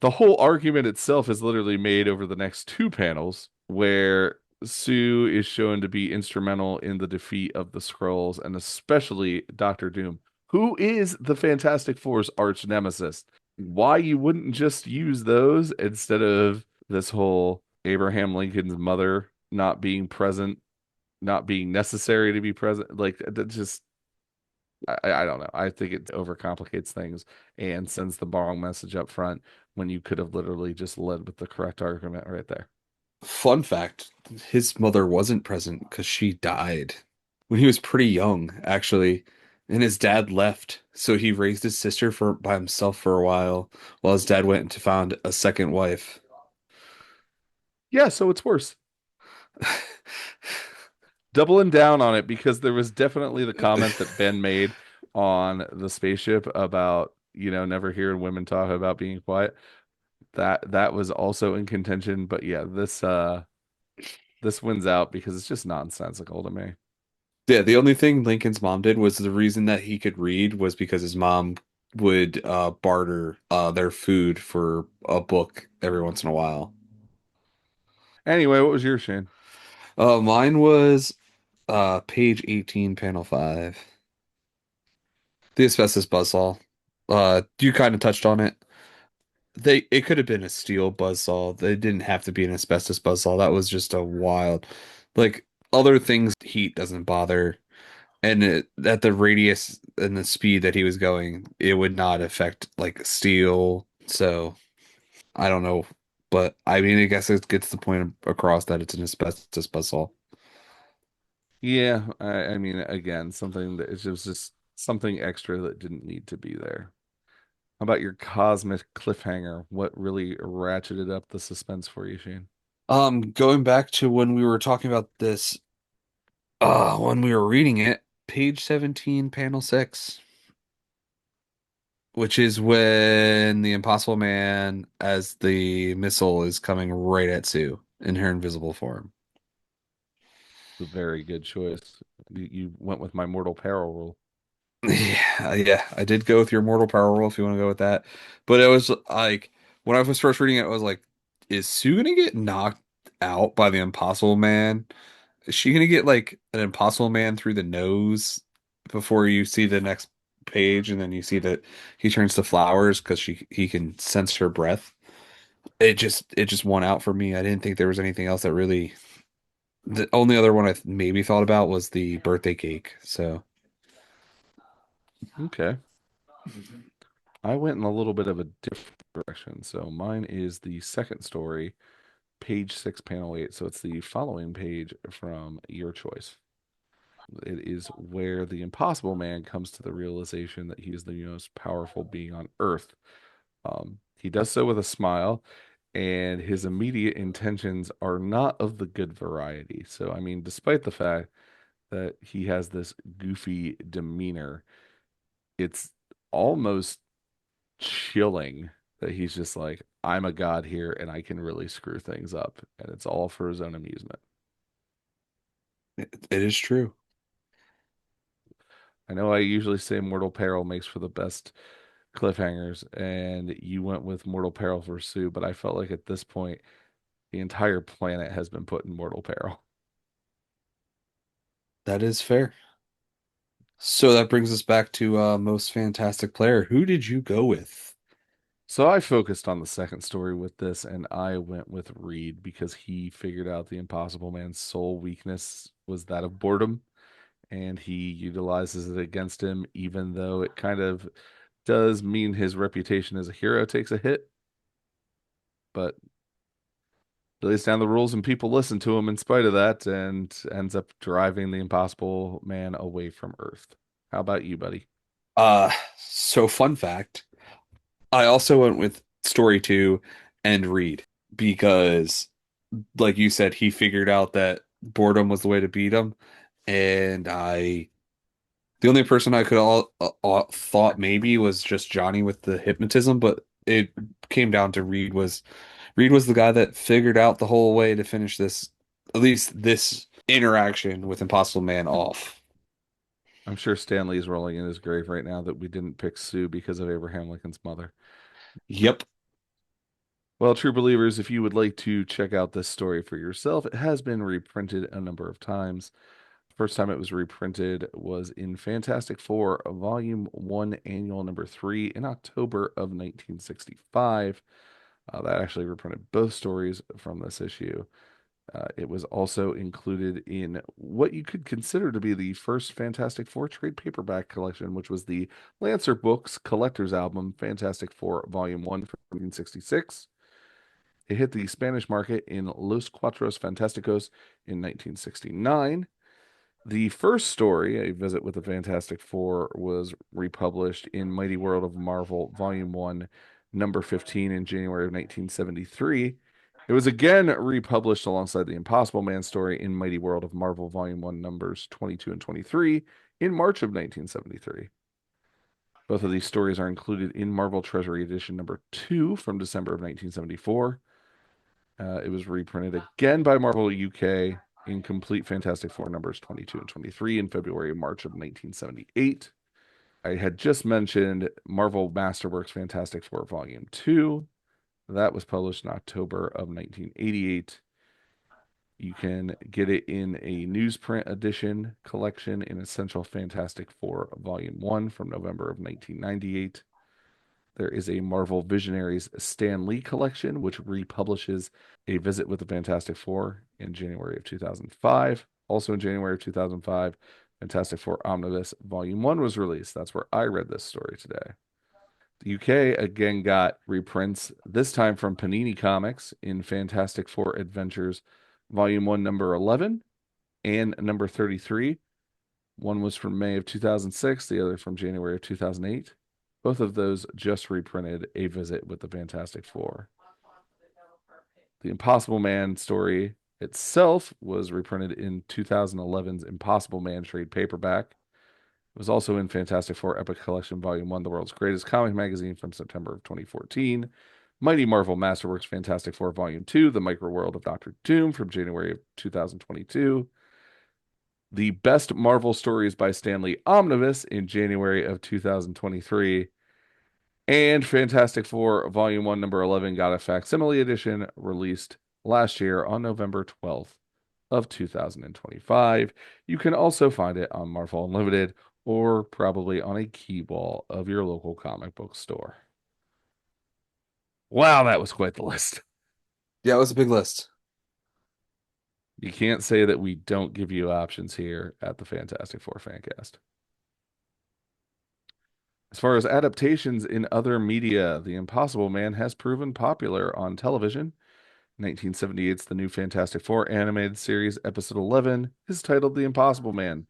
The whole argument itself is literally made over the next two panels, where Sue is shown to be instrumental in the defeat of the Skrulls, and especially Doctor Doom, who is the Fantastic Four's arch nemesis. Why you wouldn't just use those instead of this whole Abraham Lincoln's mother not being present, not being necessary to be present? Like that just I don't know. I think it overcomplicates things and sends the wrong message up front when you could have literally just led with the correct argument right there. Fun fact, his mother wasn't present because she died when he was pretty young, actually. And his dad left, so he raised his sister for by himself for a while his dad went to found a second wife. Yeah, so it's worse. Doubling down on it because there was definitely the comment that Ben made on the spaceship about, never hearing women talk about being quiet. That was also in contention, but yeah, this wins out because it's just nonsensical to me. Yeah, the only thing Lincoln's mom did was the reason that he could read was because his mom would barter their food for a book every once in a while. Anyway, what was your Shane? Mine was page 18, panel 5. The asbestos buzzsaw. You kind of touched on it. It could have been a steel buzzsaw. They didn't have to be an asbestos buzzsaw. That was just a wild, like other things. Heat doesn't bother, and at the radius and the speed that he was going, it would not affect like steel. So I don't know, but I mean, I guess it gets the point across that it's an asbestos buzzsaw. Yeah, I mean, again, something that it was just something extra that didn't need to be there. How about your cosmic cliffhanger? What really ratcheted up the suspense for you, Shane? Going back to when we were talking about this, when we were reading it, page 17, panel 6. Which is when the Impossible Man, as the missile, is coming right at Sue in her invisible form. A very good choice. You went with my mortal peril rule. Yeah, yeah, I did go with your Mortal Power roll if you want to go with that. But it was like when I was first reading it, I was like, is Sue gonna get knocked out by the Impossible Man? Is she gonna get like an Impossible Man through the nose before you see the next page, and then you see that he turns to flowers because he can sense her breath? It just won out for me. I didn't think there was anything else that really. The only other one I maybe thought about was the birthday cake. So Okay. I went in a little bit of a different direction. So mine is the second story, page 6, panel 8. So it's the following page from your choice. It is where the Impossible Man comes to the realization that he is the most powerful being on Earth. He does so with a smile, and his immediate intentions are not of the good variety. So, I mean, despite the fact that he has this goofy demeanor, it's almost chilling that he's just like, I'm a god here and I can really screw things up. And it's all for his own amusement. it is true. I know I usually say Mortal Peril makes for the best cliffhangers, and you went with Mortal Peril for Sue, but I felt like at this point, the entire planet has been put in mortal peril. That is fair. So that brings us back to most fantastic player. Who did you go with? So I focused on the second story with this, and I went with Reed because he figured out the Impossible Man's sole weakness was that of boredom, and he utilizes it against him, even though it kind of does mean his reputation as a hero takes a hit. But He lays down the rules and people listen to him in spite of that and ends up driving the Impossible Man away from Earth. How about you, buddy? So fun fact, I also went with story two and Reed because, like you said, he figured out that boredom was the way to beat him, and the only person I could all thought maybe was just Johnny with the hypnotism, but it came down to Reed was the guy that figured out the whole way to finish this, at least this interaction with Impossible Man off. I'm sure Stanley's rolling in his grave right now that we didn't pick Sue because of Abraham Lincoln's mother. Yep. Well, true believers, if you would like to check out this story for yourself, it has been reprinted a number of times. First time it was reprinted was in Fantastic Four, Volume 1, Annual Number 3, in October of 1965. That actually reprinted both stories from this issue. It was also included in what you could consider to be the first Fantastic Four trade paperback collection, which was the Lancer Books Collector's Album, Fantastic Four Volume 1 from 1966. It hit the Spanish market in Los Cuatros Fantásticos in 1969. The first story, A Visit with the Fantastic Four, was republished in Mighty World of Marvel, Volume 1, Number 15, in January of 1973. It was again republished alongside the Impossible Man story in Mighty World of Marvel, Volume 1, Numbers 22 and 23, in March of 1973. Both of these stories are included in Marvel Treasury Edition number 2 from December of 1974. It was reprinted again by Marvel UK in Complete Fantastic Four numbers 22 and 23 in February and March of 1978. I had just mentioned Marvel Masterworks Fantastic Four Volume 2. That was published in October of 1988. You can get it in a newsprint edition collection in Essential Fantastic Four Volume 1 from November of 1998. There is a Marvel Visionaries Stan Lee collection, which republishes A Visit with the Fantastic Four in January of 2005. Also in January of 2005, Fantastic Four Omnibus Volume 1 was released. That's where I read this story today. The UK again got reprints, this time from Panini Comics in Fantastic Four Adventures Volume 1, number 11 and number 33. One was from May of 2006, the other from January of 2008. Both of those just reprinted A Visit with the Fantastic Four. The Impossible Man story itself was reprinted in 2011's Impossible Man trade paperback. It was also in Fantastic Four Epic Collection Volume 1, the world's greatest comic magazine from September of 2014. Mighty Marvel Masterworks Fantastic Four Volume 2, The Micro World of Doctor Doom from January of 2022. The Best Marvel Stories by Stan Lee Omnibus in January of 2023. And Fantastic Four Volume 1, number 11 got a facsimile edition released last year on November 12th of 2025. You can also find it on Marvel Unlimited or probably on a key wall of your local comic book store. Wow, that was quite the list. Yeah, it was a big list. You can't say that we don't give you options here at the Fantastic Four Fancast. As far as adaptations in other media, The Impossible Man has proven popular on television. 1978's The New Fantastic Four animated series, episode 11, is titled The Impossible Man.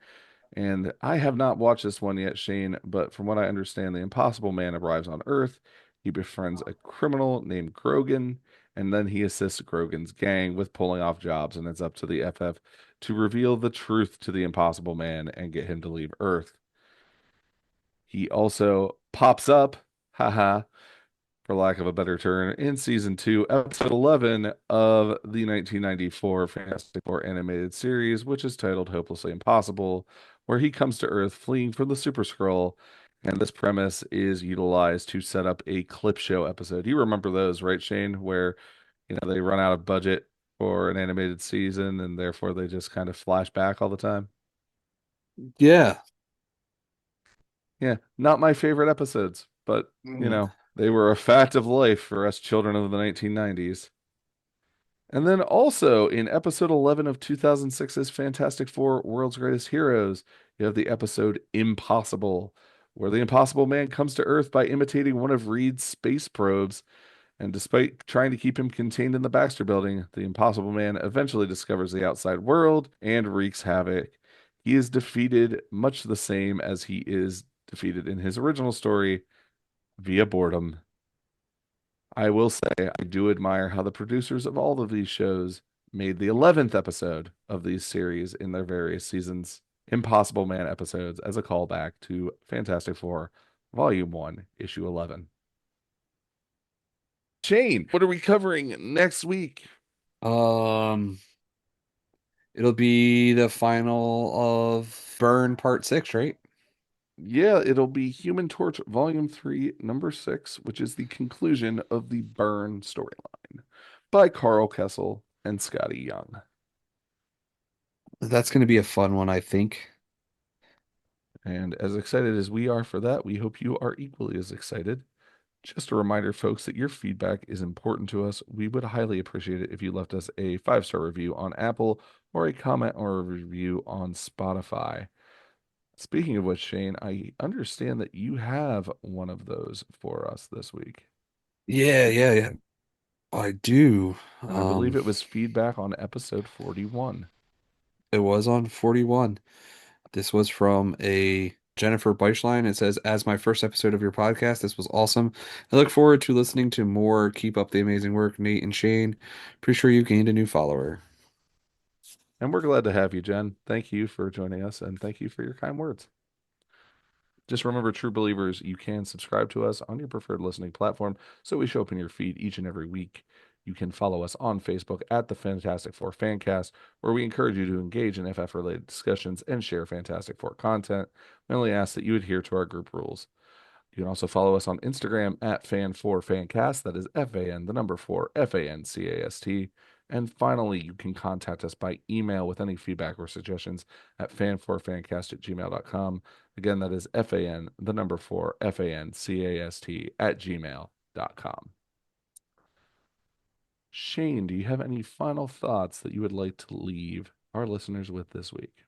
And I have not watched this one yet, Shane, but from what I understand, the Impossible Man arrives on Earth. He befriends a criminal named Grogan, and then he assists Grogan's gang with pulling off jobs, and it's up to the FF to reveal the truth to the Impossible Man and get him to leave Earth. He also pops up, haha, for lack of a better term, in season 2, episode 11 of the 1994 Fantastic Four animated series, which is titled Hopelessly Impossible, where he comes to Earth fleeing from the Super Skrull. And this premise is utilized to set up a clip show episode. You remember those, right, Shane? Where, they run out of budget for an animated season and therefore they just kind of flash back all the time. Yeah. Yeah, not my favorite episodes, but, Mm. they were a fact of life for us children of the 1990s. And then also in episode 11 of 2006's Fantastic Four World's Greatest Heroes, you have the episode Impossible, where the Impossible Man comes to Earth by imitating one of Reed's space probes And despite trying to keep him contained in the Baxter building, the Impossible Man eventually discovers the outside world and wreaks havoc. He is defeated much the same as he is defeated in his original story via boredom. I will say, I do admire how the producers of all of these shows made the 11th episode of these series in their various seasons, Impossible Man episodes, as a callback to Fantastic Four, Volume 1, Issue 11. Shane, what are we covering next week? Um, it'll be the final of Burn Part 6, right? Yeah, it'll be Human Torch Volume 3, Number 6, which is the conclusion of the Burn storyline by Carl Kessel and Scotty Young. That's going to be a fun one, I think. And as excited as we are for that, we hope you are equally as excited. Just a reminder, folks, that your feedback is important to us. We would highly appreciate it if you left us a 5-star review on Apple or a comment or a review on Spotify. Speaking of which, Shane, I understand that you have one of those for us this week. Yeah. I do. And I believe it was feedback on episode 41. It was on 41. This was from a Jennifer Beischlein. It says, as my first episode of your podcast, this was awesome. I look forward to listening to more. Keep up the amazing work, Nate and Shane. Pretty sure you gained a new follower. And we're glad to have you, Jen. Thank you for joining us and thank you for your kind words. Just remember, true believers, you can subscribe to us on your preferred listening platform so we show up in your feed each and every week. You can follow us on Facebook at the Fantastic Four Fancast, where we encourage you to engage in FF related discussions and share Fantastic Four content. We only ask that you adhere to our group rules. You can also follow us on Instagram at Fan4Fancast. That is FAN, the number 4, FANCAST. And finally, you can contact us by email with any feedback or suggestions at fan4fancast@gmail.com. Again, that is FAN, the number 4, FANCAST@gmail.com. Shane, do you have any final thoughts that you would like to leave our listeners with this week?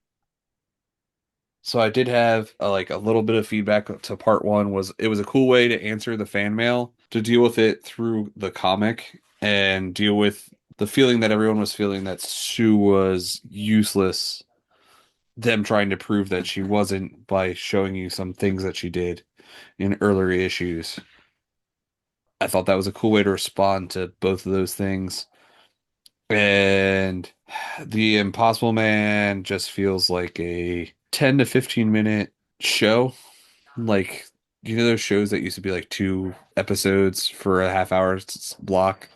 So I did have like a little bit of feedback to part one. Was it was a cool way to answer the fan mail, to deal with it through the comic and deal with the feeling that everyone was feeling that Sue was useless, them trying to prove that she wasn't by showing you some things that she did in earlier issues. I thought that was a cool way to respond to both of those things. And the Impossible Man just feels like a 10 to 15 minute show. Like, you know, those shows that used to be like 2 episodes for a half hour block.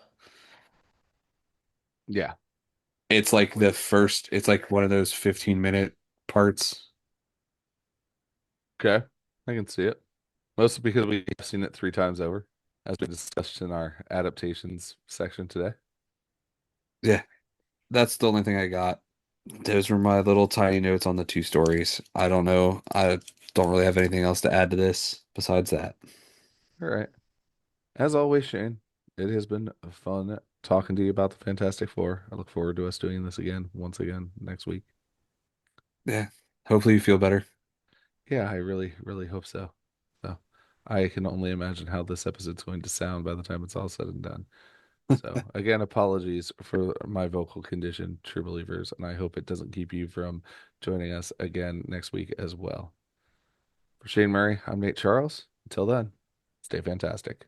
Yeah. It's like it's like one of those 15-minute parts. Okay. I can see it. Mostly because we've seen it 3 times over, as we discussed in our adaptations section today. Yeah, that's the only thing I got. Those were my little tiny notes on the 2 stories. I don't know. I don't really have anything else to add to this besides that. All right. As always, Shane, it has been fun talking to you about the Fantastic Four. I look forward to us doing this again, once again, next week. Yeah. Hopefully you feel better. Yeah, I really, really hope so. So I can only imagine how this episode's going to sound by the time it's all said and done. So again, apologies for my vocal condition, true believers, and I hope it doesn't keep you from joining us again next week as well. For Shane Murray, I'm Nate Charles. Until then, stay fantastic.